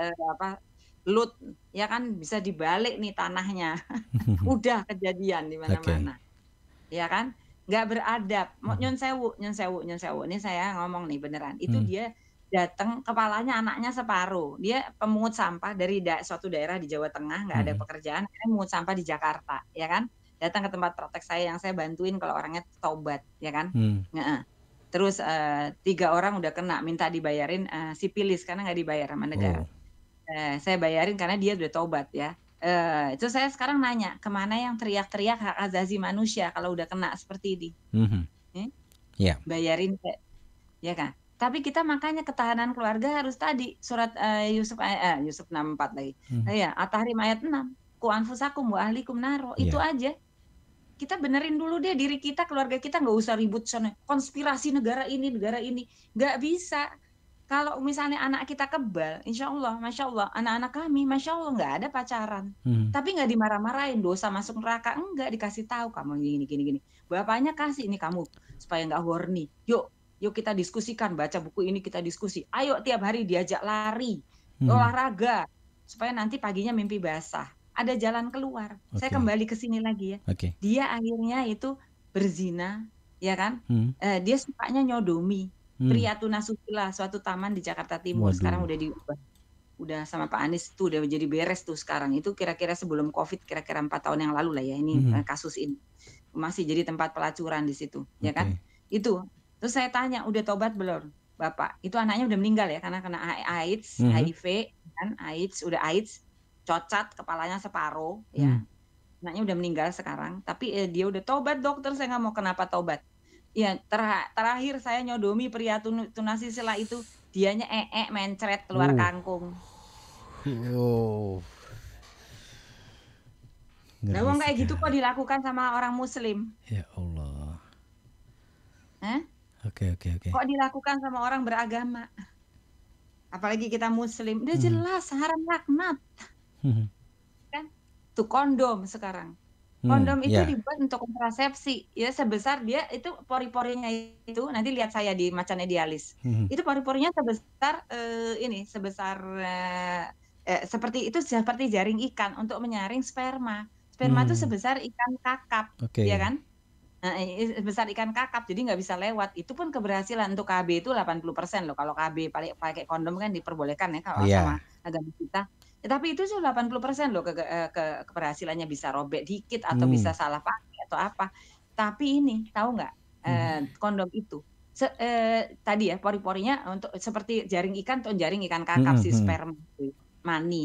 Lut, ya kan, bisa dibalik nih tanahnya. Udah kejadian di mana-mana. Ya kan? Nggak beradab. Nyon sewu. Ini saya ngomong nih beneran. Itu dia datang, kepalanya anaknya separuh. Dia pemungut sampah dari suatu daerah di Jawa Tengah, nggak ada pekerjaan, mungut sampah di Jakarta, ya kan? Datang ke tempat praktek saya yang saya bantuin kalau orangnya taubat, ya kan? Terus 3 orang udah kena, minta dibayarin sipilis karena nggak dibayar sama negara. Saya bayarin karena dia udah taubat ya. Itu saya sekarang nanya, kemana yang teriak-teriak hak asasi manusia kalau udah kena seperti ini? Bayarin kayak, ya kan? Tapi kita makanya ketahanan keluarga harus tadi surat Yusuf 64 lagi. Ya, At-Tahrim ayat 6. Ku anfusakum wa ahlikum naro. Itu aja. Kita benerin dulu deh diri kita, keluarga kita, nggak usah ribut sana konspirasi negara ini. Nggak bisa. Kalau misalnya anak kita kebal, insya Allah, masya Allah, anak-anak kami, masya Allah, nggak ada pacaran. Tapi nggak dimarah-marahin, dosa masuk neraka, enggak, dikasih tahu kamu gini. Bapaknya kasih ini kamu supaya nggak horny. Yuk kita diskusikan, baca buku ini kita diskusi. Ayo tiap hari diajak lari, olahraga, supaya nanti paginya mimpi basah. Ada jalan keluar. Saya kembali ke sini lagi ya. Dia akhirnya itu berzina, ya kan? Dia sukanya nyodomi. Priyatuna Susila, suatu taman di Jakarta Timur. Sekarang udah diubah. Udah sama Pak Anies tuh udah jadi beres tuh sekarang. Itu kira-kira sebelum Covid, kira-kira 4 tahun yang lalu lah ya ini kasus ini. Masih jadi tempat pelacuran di situ, ya kan? Itu. Terus saya tanya, udah tobat belum, Bapak? Itu anaknya udah meninggal ya karena kena AIDS, HIV, kan? AIDS, udah AIDS, cocat, kepalanya separuh, ya. Anaknya udah meninggal sekarang, tapi dia udah tobat, dokter. Saya nggak mau kenapa tobat. Ya, terakhir saya nyodomi pria tunasisila itu, dianya mencret keluar kangkung. Nah, kayak gitu kok dilakukan sama orang Muslim. Ya Allah. Oke. Kok dilakukan sama orang beragama? Apalagi kita Muslim, udah jelas haram laknat. Kan? Tuh kondom sekarang. Kondom itu dibuat untuk kontrasepsi, ya sebesar dia itu pori-porinya itu nanti lihat saya di Macan Idealis. Itu pori-porinya sebesar seperti jaring ikan untuk menyaring sperma. Sperma itu sebesar ikan kakap, ya kan? Nah, sebesar ikan kakap, jadi nggak bisa lewat. Itu pun keberhasilan untuk KB itu 80% loh. Kalau KB pakai kondom kan diperbolehkan ya kalau sama agama kita. Tapi itu 80% loh keberhasilannya, bisa robek dikit atau bisa salah pakai atau apa. Tapi ini tahu nggak kondom itu tadi ya pori-porinya untuk seperti jaring ikan atau jaring ikan kakap si sperma,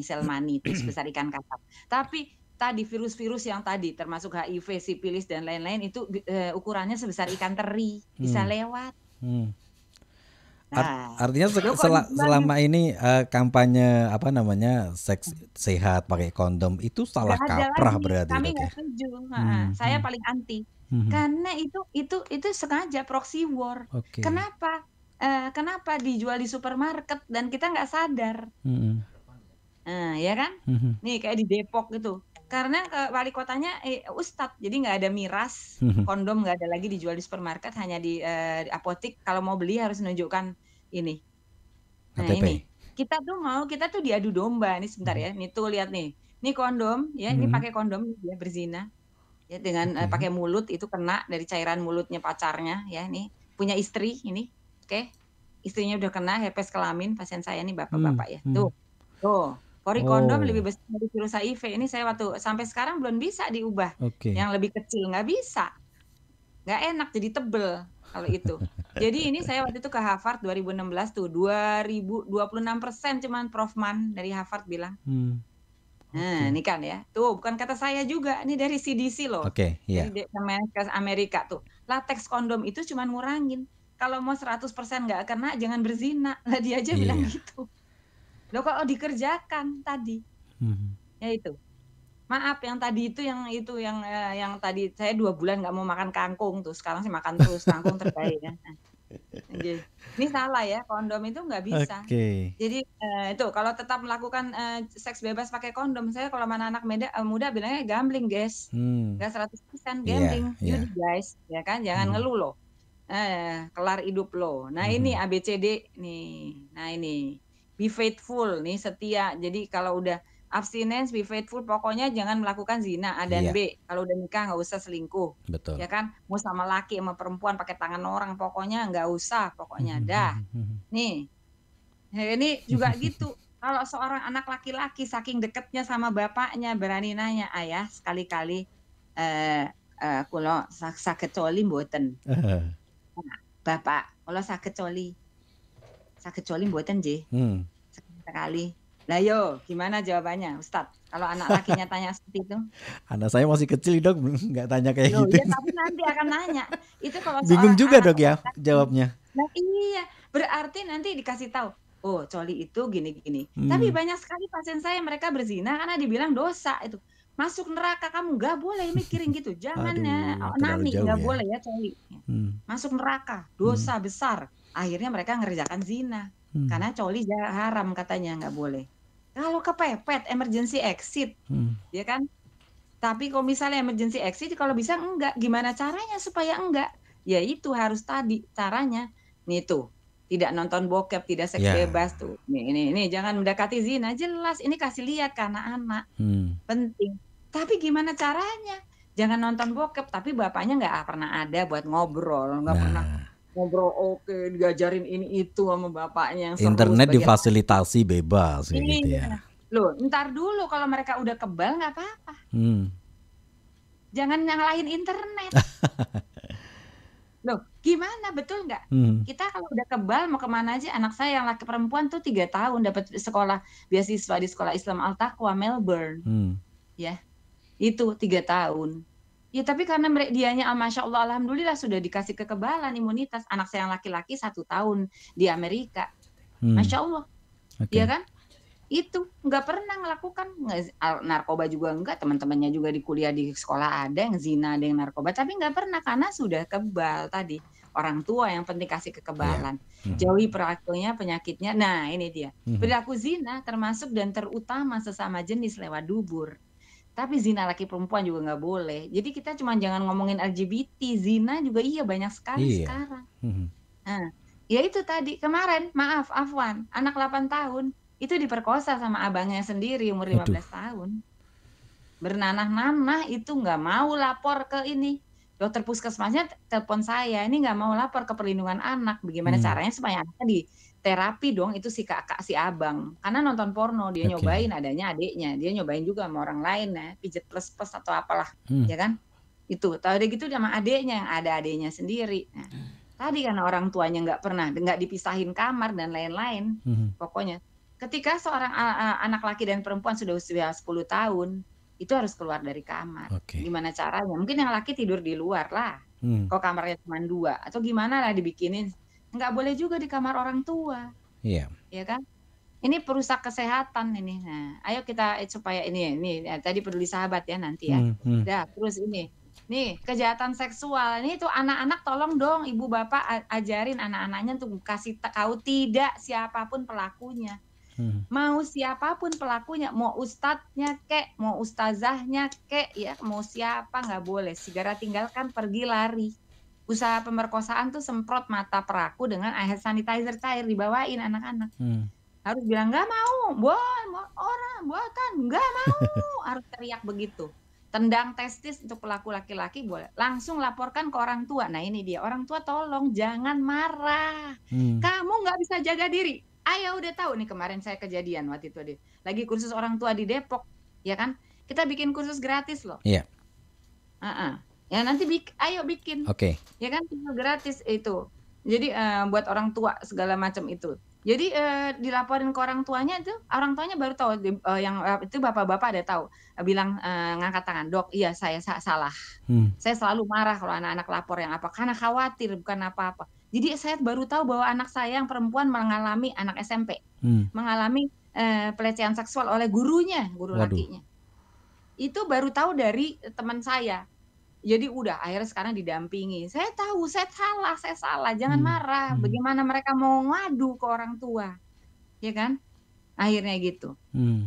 sel mani itu sebesar ikan kakap. Tapi tadi virus-virus yang tadi termasuk HIV, sipilis dan lain-lain itu ukurannya sebesar ikan teri, bisa lewat. Artinya selama ini kampanye seks sehat pakai kondom itu salah kaprah berarti. Kami nggak setuju. Saya paling anti. Karena itu sengaja proxy war. Kenapa? Kenapa dijual di supermarket dan kita nggak sadar? Ya kan? Nih kayak di Depok gitu. Karena wali kotanya Ustadz, jadi nggak ada miras, kondom nggak ada lagi dijual di supermarket, hanya di apotik. Kalau mau beli harus menunjukkan ini. Nah ini kita tuh diadu domba. Ini sebentar ya, nih tuh lihat nih, ini kondom ya, ini pakai kondom dia berzina ya dengan pakai mulut, itu kena dari cairan mulutnya pacarnya ya. Nih punya istri ini, istrinya udah kena herpes kelamin, pasien saya nih bapak-bapak ya, tuh. Pori kondom lebih besar dari virus HIV. Ini saya sampai sekarang belum bisa diubah. Yang lebih kecil nggak bisa. Nggak enak, jadi tebel kalau itu. Jadi ini saya waktu itu ke Harvard 2016 tuh, 26% cuman Prof Man dari Harvard bilang. Nah, ini kan ya. Tuh, bukan kata saya juga. Ini dari CDC loh. Dari Amerika tuh. Latex kondom itu cuman ngurangin. Kalau mau 100% nggak kena, jangan berzina. Lah dia aja bilang gitu. Loh kalau dikerjakan tadi, ya itu. Maaf yang tadi itu yang tadi saya 2 bulan nggak mau makan kangkung tuh, sekarang sih makan terus, kangkung terbaik ya. Ini salah ya, kondom itu nggak bisa. Jadi itu kalau tetap melakukan seks bebas pakai kondom, saya kalau mana anak muda bilangnya gambling guys, nggak 100% gambling, judi guys, ya kan, jangan ngeluh loh, kelar hidup lo. Nah ini ABCD nih, nah ini. Be faithful nih, setia. Jadi kalau udah abstinence, be faithful, pokoknya jangan melakukan zina. A dan B. Kalau udah nikah nggak usah selingkuh. Betul. Ya kan? Mau sama laki sama perempuan pakai tangan orang, pokoknya nggak usah. Pokoknya dah. Nih, ini juga gitu. Kalau seorang anak laki-laki saking deketnya sama bapaknya berani nanya, ayah sekali-kali kalau sakit coli mboten. Bapak, kalau sakit coli mboten J. Sekali. Lah yo, gimana jawabannya, Ustadz? Kalau anak lakinya tanya seperti itu. Anak saya masih kecil dok, nggak tanya kayak Loh, gitu. ya tapi nanti akan nanya. Itu kalau Bingung seorang juga anak dok ya laki-laki. jawabnya. Nah iya, berarti nanti dikasih tahu, oh coli itu gini-gini. Tapi banyak sekali pasien saya mereka berzina karena dibilang dosa itu. Masuk neraka, kamu nggak boleh mikirin gitu. Jangan ya, Aduh, terlalu nani jauh nggak ya. boleh ya coli. Masuk neraka, dosa besar. Akhirnya mereka ngerjakan zina. Karena coli haram katanya, nggak boleh. Kalau kepepet emergency exit, ya kan? Tapi kalau misalnya emergency exit, kalau bisa enggak. Gimana caranya supaya enggak? Ya itu harus tadi caranya. Nih tuh, tidak nonton bokep, tidak seks bebas tuh. Nih, jangan mendekati zina. Jelas, ini kasih lihat ke anak-anak. Penting. Tapi gimana caranya? Jangan nonton bokep, tapi bapaknya nggak pernah ada buat ngobrol, nggak pernah ngobrol diajarin ini itu sama bapaknya yang seru. Internet difasilitasi bebas kayak gitu ya. Loh, ntar dulu kalau mereka udah kebal nggak apa-apa. Jangan nyalahin internet. Loh, gimana betul nggak? Kita kalau udah kebal mau kemana aja? Anak saya yang laki perempuan tuh 3 tahun dapat sekolah beasiswa di sekolah Islam Al-Taqwa Melbourne. Ya, itu 3 tahun. Ya tapi karena dianya Masya Allah Alhamdulillah sudah dikasih kekebalan imunitas. Anak saya yang laki-laki 1 tahun di Amerika. Masya Allah. Ya kan? Itu nggak pernah melakukan narkoba juga enggak, teman-temannya juga di kuliah di sekolah ada yang zina, ada yang narkoba, tapi nggak pernah karena sudah kebal tadi. Orang tua yang penting kasih kekebalan. Jauhi perilakunya, penyakitnya. Nah ini dia. Perilaku zina termasuk dan terutama sesama jenis lewat dubur. Tapi zina laki perempuan juga nggak boleh. Jadi kita cuma jangan ngomongin LGBT, zina juga banyak sekali sekarang. Nah, ya itu tadi kemarin, maaf Afwan, anak 8 tahun itu diperkosa sama abangnya sendiri umur 15 tahun. Bernanah-nanah itu nggak mau lapor ke ini. Dokter puskesmasnya telepon saya, ini nggak mau lapor ke perlindungan anak. Bagaimana caranya supaya anaknya di terapi dong, itu si kakak, si abang. Karena nonton porno, dia nyobain adanya adiknya. Dia nyobain juga sama orang lain ya, pijet plus-plus atau apalah. Ya kan? Itu, tahu deh gitu sama adiknya, yang ada adiknya sendiri. Nah, tadi karena orang tuanya nggak dipisahin kamar dan lain-lain. Pokoknya, ketika seorang anak laki dan perempuan sudah usia 10 tahun, itu harus keluar dari kamar. Gimana caranya? Mungkin yang laki tidur di luar lah. Kalau kamarnya cuma 2. Atau gimana lah dibikinin. Nggak boleh juga di kamar orang tua. Iya. Ya kan? Ini perusak kesehatan ini. Nah, ayo kita supaya ini tadi peduli sahabat ya nanti ya. Dah, terus ini. Nih, kejahatan seksual. Ini tuh anak-anak tolong dong ibu bapak ajarin anak-anaknya untuk kasih tahu tidak siapapun pelakunya. Mau siapapun pelakunya, mau ustadznya kek, mau ustazahnya kek, ya mau siapa nggak boleh. Segera tinggalkan, pergi lari. Usaha pemerkosaan tuh semprot mata pelaku dengan air sanitizer cair dibawain anak-anak. Harus bilang nggak mau, buatan nggak mau, harus teriak begitu. Tendang testis untuk pelaku laki-laki boleh. Langsung laporkan ke orang tua. Nah ini dia, orang tua tolong jangan marah. Kamu nggak bisa jaga diri. Ayah udah tahu nih kemarin saya kejadian waktu itu lagi kursus orang tua di Depok, ya kan? Kita bikin kursus gratis loh. Iya. Ya nanti ayo bikin. Ya kan gratis itu. Jadi buat orang tua segala macam itu. Jadi dilaporin ke orang tuanya itu, orang tuanya baru tahu yang itu bapak-bapak ada tahu. Bilang ngangkat tangan, "Dok, iya saya salah." Saya selalu marah kalau anak-anak lapor yang apa karena khawatir bukan apa-apa. Jadi saya baru tahu bahwa anak saya yang perempuan mengalami anak SMP mengalami pelecehan seksual oleh gurunya, guru lakinya. Itu baru tahu dari teman saya. Jadi udah akhirnya sekarang didampingi. Saya tahu saya salah, jangan marah. Bagaimana mereka mau ngadu ke orang tua, ya kan? Akhirnya gitu.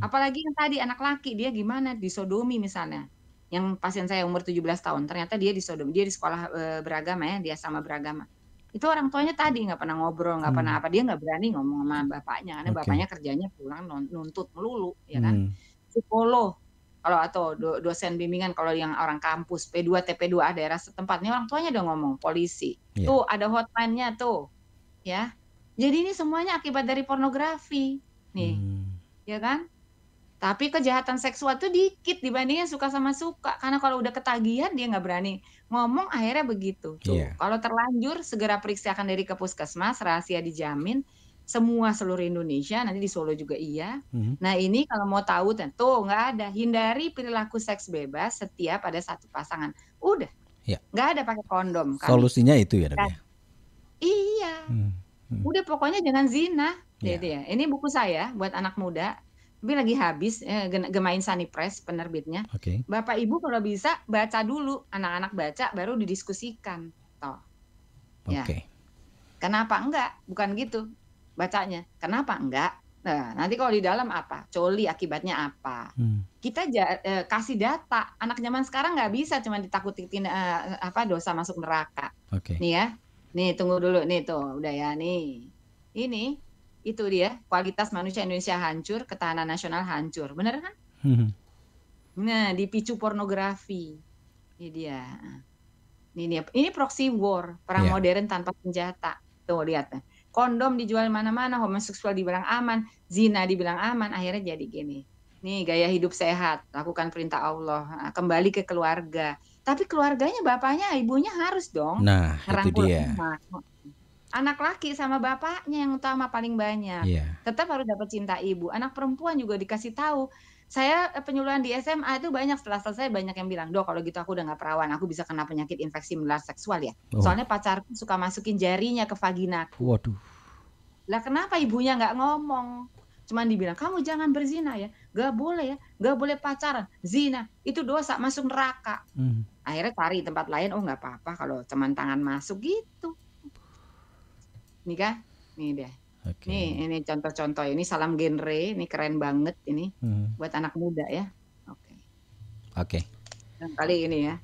Apalagi yang tadi anak laki dia gimana disodomi misalnya. Yang pasien saya umur 17 tahun ternyata dia disodomi, dia di sekolah beragama ya, dia sama beragama. Itu orang tuanya tadi nggak pernah ngobrol, nggak pernah apa, dia nggak berani ngomong sama bapaknya karena bapaknya kerjanya pulang nuntut melulu, ya kan? Psikolog kalau atau dosen bimbingan kalau yang orang kampus P2 TP2 daerah setempat ini orang tuanya udah ngomong polisi. Tuh ada hotline-nya tuh. Ya. Jadi ini semuanya akibat dari pornografi. Nih. Ya kan? Tapi kejahatan seksual tuh dikit dibandingnya suka sama suka. Karena kalau udah ketagihan dia nggak berani ngomong akhirnya begitu. Tuh. Kalau terlanjur segera periksakan dari ke puskesmas, rahasia dijamin. semua seluruh Indonesia, nanti di Solo juga iya. Nah ini kalau mau tahu tuh nggak ada, hindari perilaku seks bebas setiap ada satu pasangan. Udah, nggak ada pakai kondom. Solusinya itu ya, Dok ya? Iya, udah pokoknya jangan zina. Gitu ya. Ini buku saya buat anak muda, tapi lagi habis, Gemain Sani Press penerbitnya. Bapak Ibu kalau bisa baca dulu, anak-anak baca baru didiskusikan. Toh. Ya. Kenapa enggak? Bukan gitu bacanya. Kenapa enggak? Nah, nanti kalau di dalam apa? Coli akibatnya apa? Kita kasih data. Anak zaman sekarang nggak bisa cuma ditakutin dosa masuk neraka. Nih ya. Nih tunggu dulu nih tuh, udah ya nih. Ini itu dia, kualitas manusia Indonesia hancur, ketahanan nasional hancur. Bener kan? Nah, dipicu pornografi. Ini dia. Ini proxy war, perang modern tanpa senjata. Tuh lihat. Kondom dijual mana-mana, homoseksual dibilang aman, zina dibilang aman, akhirnya jadi gini. Nih gaya hidup sehat, lakukan perintah Allah, kembali ke keluarga. Tapi keluarganya, bapaknya, ibunya harus dong ngerangkul emak. Anak laki sama bapaknya yang utama paling banyak. Tetap harus dapat cinta ibu. Anak perempuan juga dikasih tahu. Saya penyuluhan di SMA itu banyak, setelah selesai banyak yang bilang, Dok kalau gitu aku udah gak perawan, aku bisa kena penyakit infeksi menular seksual ya. Soalnya pacarku suka masukin jarinya ke vaginaku. Waduh. Lah kenapa ibunya nggak ngomong? Cuman dibilang, kamu jangan berzina ya, gak boleh ya, gak boleh pacaran, zina, itu dosa, masuk neraka. Akhirnya cari tempat lain, oh nggak apa-apa kalau cuman tangan masuk gitu. Nih kan, nih deh. Nih, ini contoh-contoh, ini salam genre, ini keren banget ini buat anak muda ya. Oke. Kali ini ya.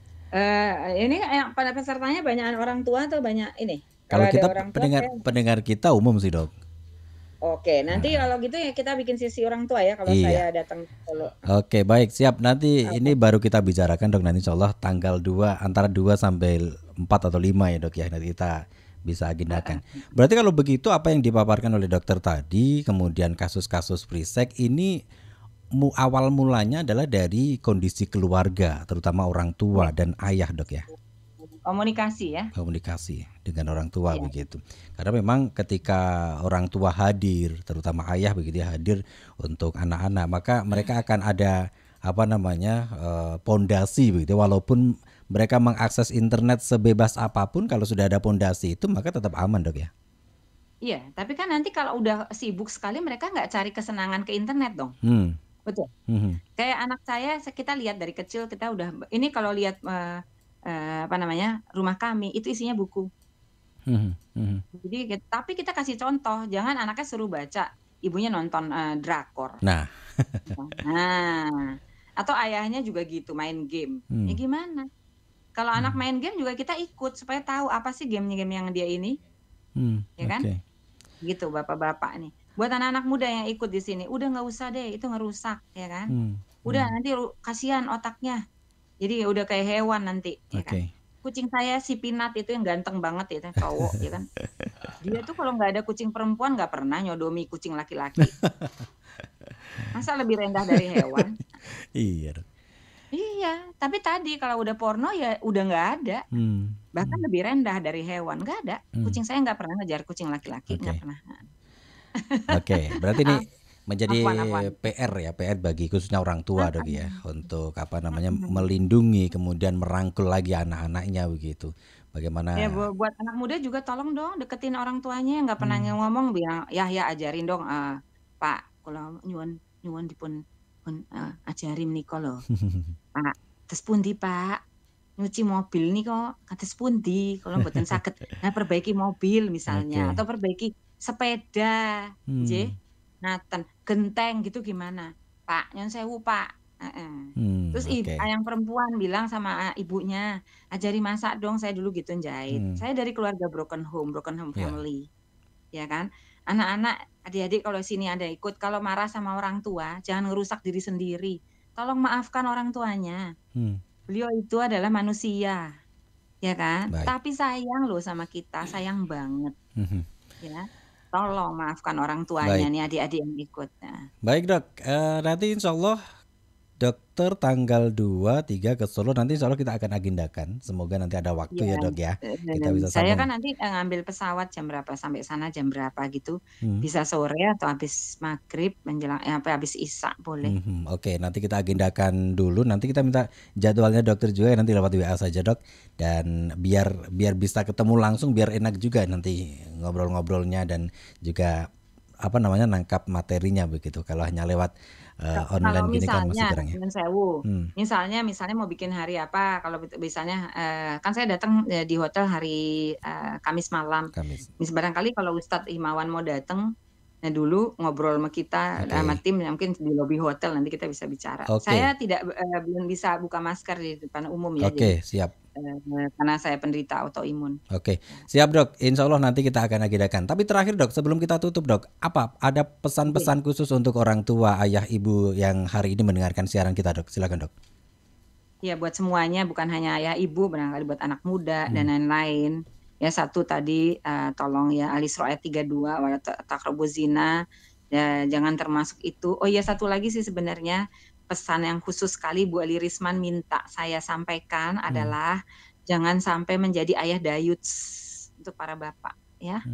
Ini pada pesertanya banyak orang tua atau banyak ini? Kalau kita pendengar kita umum sih, Dok. Oke, nanti kalau gitu ya kita bikin sesi orang tua ya kalau saya datang Solo. Oke, baik, siap. Nanti ini baru kita bicarakan, Dok, nanti insyaallah tanggal 2 antara 2 sampai 4 atau 5 ya, Dok ya. Nanti kita bisa agendakan. Berarti kalau begitu apa yang dipaparkan oleh dokter tadi, kemudian kasus-kasus free sex ini awal mulanya adalah dari kondisi keluarga, terutama orang tua dan ayah, Dok ya. Komunikasi ya. Komunikasi dengan orang tua begitu. Karena memang ketika orang tua hadir, terutama ayah begitu ya, hadir untuk anak-anak, maka mereka akan ada pondasi begitu. Walaupun mereka mengakses internet sebebas apapun, kalau sudah ada pondasi itu maka tetap aman, Dok ya. Iya, tapi kan nanti kalau udah sibuk sekali mereka nggak cari kesenangan ke internet dong. Betul. Kayak anak saya, kita lihat dari kecil kita udah ini kalau lihat rumah kami itu isinya buku. Jadi tapi kita kasih contoh, jangan anaknya suruh baca, ibunya nonton drakor. Nah, atau ayahnya juga gitu main game. Ya gimana? Kalau anak main game juga kita ikut supaya tahu apa sih game yang dia ini. Ya kan? Gitu bapak-bapak nih. Buat anak-anak muda yang ikut di sini, udah nggak usah deh, itu ngerusak ya kan. Udah nanti kasihan otaknya. Jadi udah kayak hewan nanti ya kan. Kucing saya si Pinat itu yang ganteng banget ya, cowok ya kan. Dia tuh kalau nggak ada kucing perempuan nggak pernah nyodomi kucing laki-laki. Masa lebih rendah dari hewan? Iya, tapi tadi kalau udah porno ya udah nggak ada. Bahkan lebih rendah dari hewan, nggak ada. Kucing saya nggak pernah ngejar kucing laki-laki, nggak pernah. Berarti ini menjadi PR bagi khususnya orang tua, Dok ya, untuk melindungi kemudian merangkul lagi anak-anaknya begitu. Bagaimana? Ya buat anak muda juga tolong dong deketin orang tuanya, nggak pernah ngomong bilang ya ajarin dong Pak, kalau nyuwun dipun ajarin nih kalau Pak, terus pundi Pak nyuci mobil nih kok kados pundi kalau mboten saged perbaiki mobil misalnya atau perbaiki sepeda nggih. Naten genteng gitu gimana Pak, nyun sewu Pak. Terus yang perempuan bilang sama ibunya, ajari masak dong, saya dulu gitu jahit. Saya dari keluarga broken home family. Ya kan? Anak-anak, adik-adik kalau sini ada ikut, kalau marah sama orang tua, jangan ngerusak diri sendiri. Tolong maafkan orang tuanya. Beliau itu adalah manusia. Ya kan? Tapi sayang loh sama kita, sayang banget. Ya. Tolong maafkan orang tuanya nih adik-adik yang ikut. Baik, Dok, nanti insya Allah dokter tanggal 2, 3 ke Solo. Nanti insya Allah kita akan agendakan. Semoga nanti ada waktu ya dok ya. Kita bisa Saya sambung. kan nanti ngambil pesawat jam berapa sampai sana jam berapa gitu. Bisa sore atau habis maghrib menjelang habis isya boleh. Oke, nanti kita agendakan dulu. Nanti kita minta jadwalnya dokter juga nanti lewat WA saja dok. Dan biar bisa ketemu langsung, biar enak juga nanti ngobrol-ngobrolnya dan juga nangkap materinya begitu. Kalau hanya lewat online gini kan masih kurang ya. Misalnya mau bikin hari apa? Kalau misalnya kan saya datang di hotel hari Kamis malam. Barangkali kalau Ustadz Himawan mau datang dulu ngobrol sama kita sama tim, mungkin di lobi hotel nanti kita bisa bicara. Saya belum bisa buka masker di depan umum ya. Oke, siap. Karena saya penderita autoimun. Oke, siap dok. Insya Allah nanti kita akan agendakan. Tapi terakhir dok, sebelum kita tutup dok, ada pesan-pesan khusus untuk orang tua, ayah, ibu yang hari ini mendengarkan siaran kita dok? Silakan dok. Ya buat semuanya, bukan hanya ayah ibu, barangkali buat anak muda dan lain-lain. Ya satu tadi tolong ya Al-Isra ayat 32 wala taqrabuz zina, ya, jangan termasuk itu. Oh iya satu lagi sih sebenarnya pesan yang khusus sekali Bu Eli Risman minta saya sampaikan adalah jangan sampai menjadi ayah dayuts untuk para bapak ya.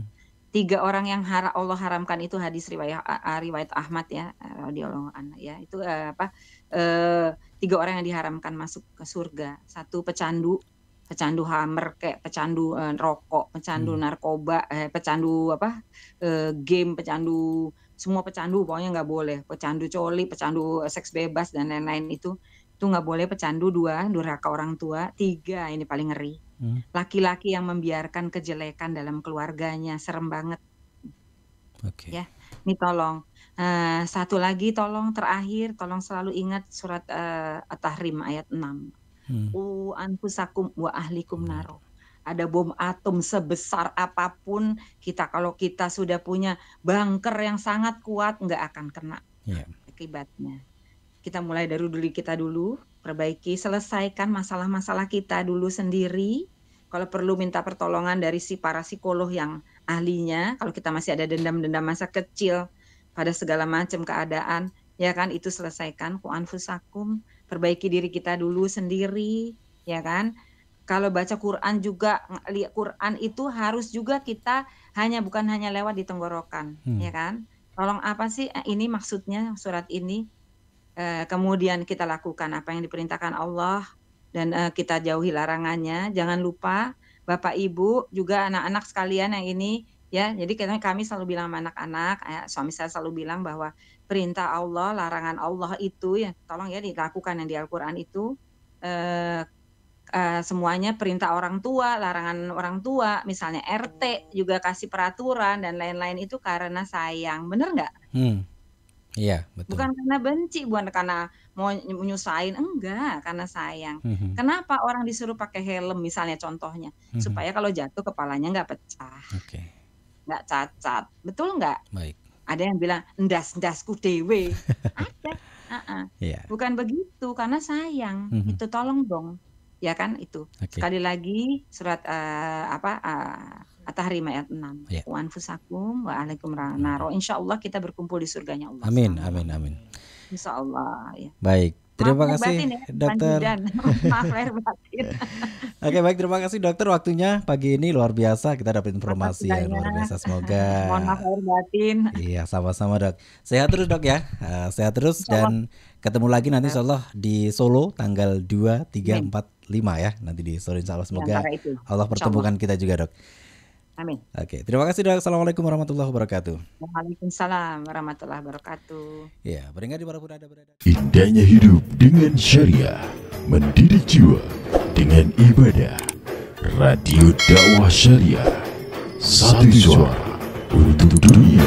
3 orang yang Allah haramkan itu hadis riwayat Ahmad ya radhiyallahu anhu ya. Itu 3 orang yang diharamkan masuk ke surga. 1 pecandu hammer, kayak pecandu rokok, pecandu narkoba, pecandu game, pecandu semua pecandu pokoknya nggak boleh. Pecandu coli, pecandu seks bebas dan lain-lain itu nggak boleh. Pecandu 2, durhaka orang tua. 3 ini paling ngeri. Laki-laki yang membiarkan kejelekan dalam keluarganya, serem banget. Ya, ini tolong. 1 lagi tolong terakhir, tolong selalu ingat surat At-Tahrim ayat 6. Anfusakum wa ahlikum naro. Ada bom atom sebesar apapun kalau kita sudah punya bunker yang sangat kuat nggak akan kena akibatnya. Kita mulai dari diri kita dulu, perbaiki, selesaikan masalah-masalah kita dulu sendiri. Kalau perlu minta pertolongan dari para psikolog yang ahlinya. Kalau kita masih ada dendam-dendam masa kecil pada segala macam keadaan, ya kan, itu selesaikan. Ku anfusakum, perbaiki diri kita dulu sendiri, ya kan. Kalau baca Quran juga, Quran itu harus juga kita bukan hanya lewat di tenggorokan, ya kan. Tolong apa sih ini maksudnya surat ini? Kemudian kita lakukan apa yang diperintahkan Allah dan kita jauhi larangannya. Jangan lupa Bapak Ibu juga anak-anak sekalian yang ini ya. Jadi kami selalu bilang sama anak-anak, suami saya selalu bilang bahwa perintah Allah, larangan Allah itu ya tolong ya dilakukan yang di Al-Quran itu. Semuanya perintah orang tua, larangan orang tua, misalnya RT juga kasih peraturan dan lain-lain itu karena sayang, bener nggak? Iya betul. Bukan karena benci, bukan karena mau nyusahin, enggak, karena sayang. Kenapa orang disuruh pakai helm misalnya contohnya, supaya kalau jatuh kepalanya nggak pecah, nggak cacat, betul nggak? Baik. Ada yang bilang ndasku dewe, ada, bukan begitu, karena sayang, itu tolong dong. Ya kan itu. Sekali lagi surat At-Tahrim ayat 6. Wa anfusakum wa ahlikum naro. Insyaallah kita berkumpul di surganya Allah. Amin. Insyaallah ya. Baik. Terima kasih dokter. Maaf lahir batin. Oke baik, terima kasih dokter waktunya pagi ini luar biasa, kita dapat informasi yang luar biasa. Semoga. Mohon maaf lahir batin. Iya sama-sama dok. Sehat terus dok ya. Sehat terus dan ketemu lagi nanti insyaallah di Solo tanggal 2, 3, 4, 5 ya. Nanti di Solo insyaallah. Semoga Allah pertemukan kita juga dok. Amin. Oke, terima kasih dok. Assalamualaikum warahmatullahi wabarakatuh. Waalaikumsalam warahmatullahi wabarakatuh. Ya, peringkat di para berada. Indahnya hidup dengan syariah, mendidik jiwa dengan ibadah. Radio Dakwah Syariah, satu suara untuk dunia.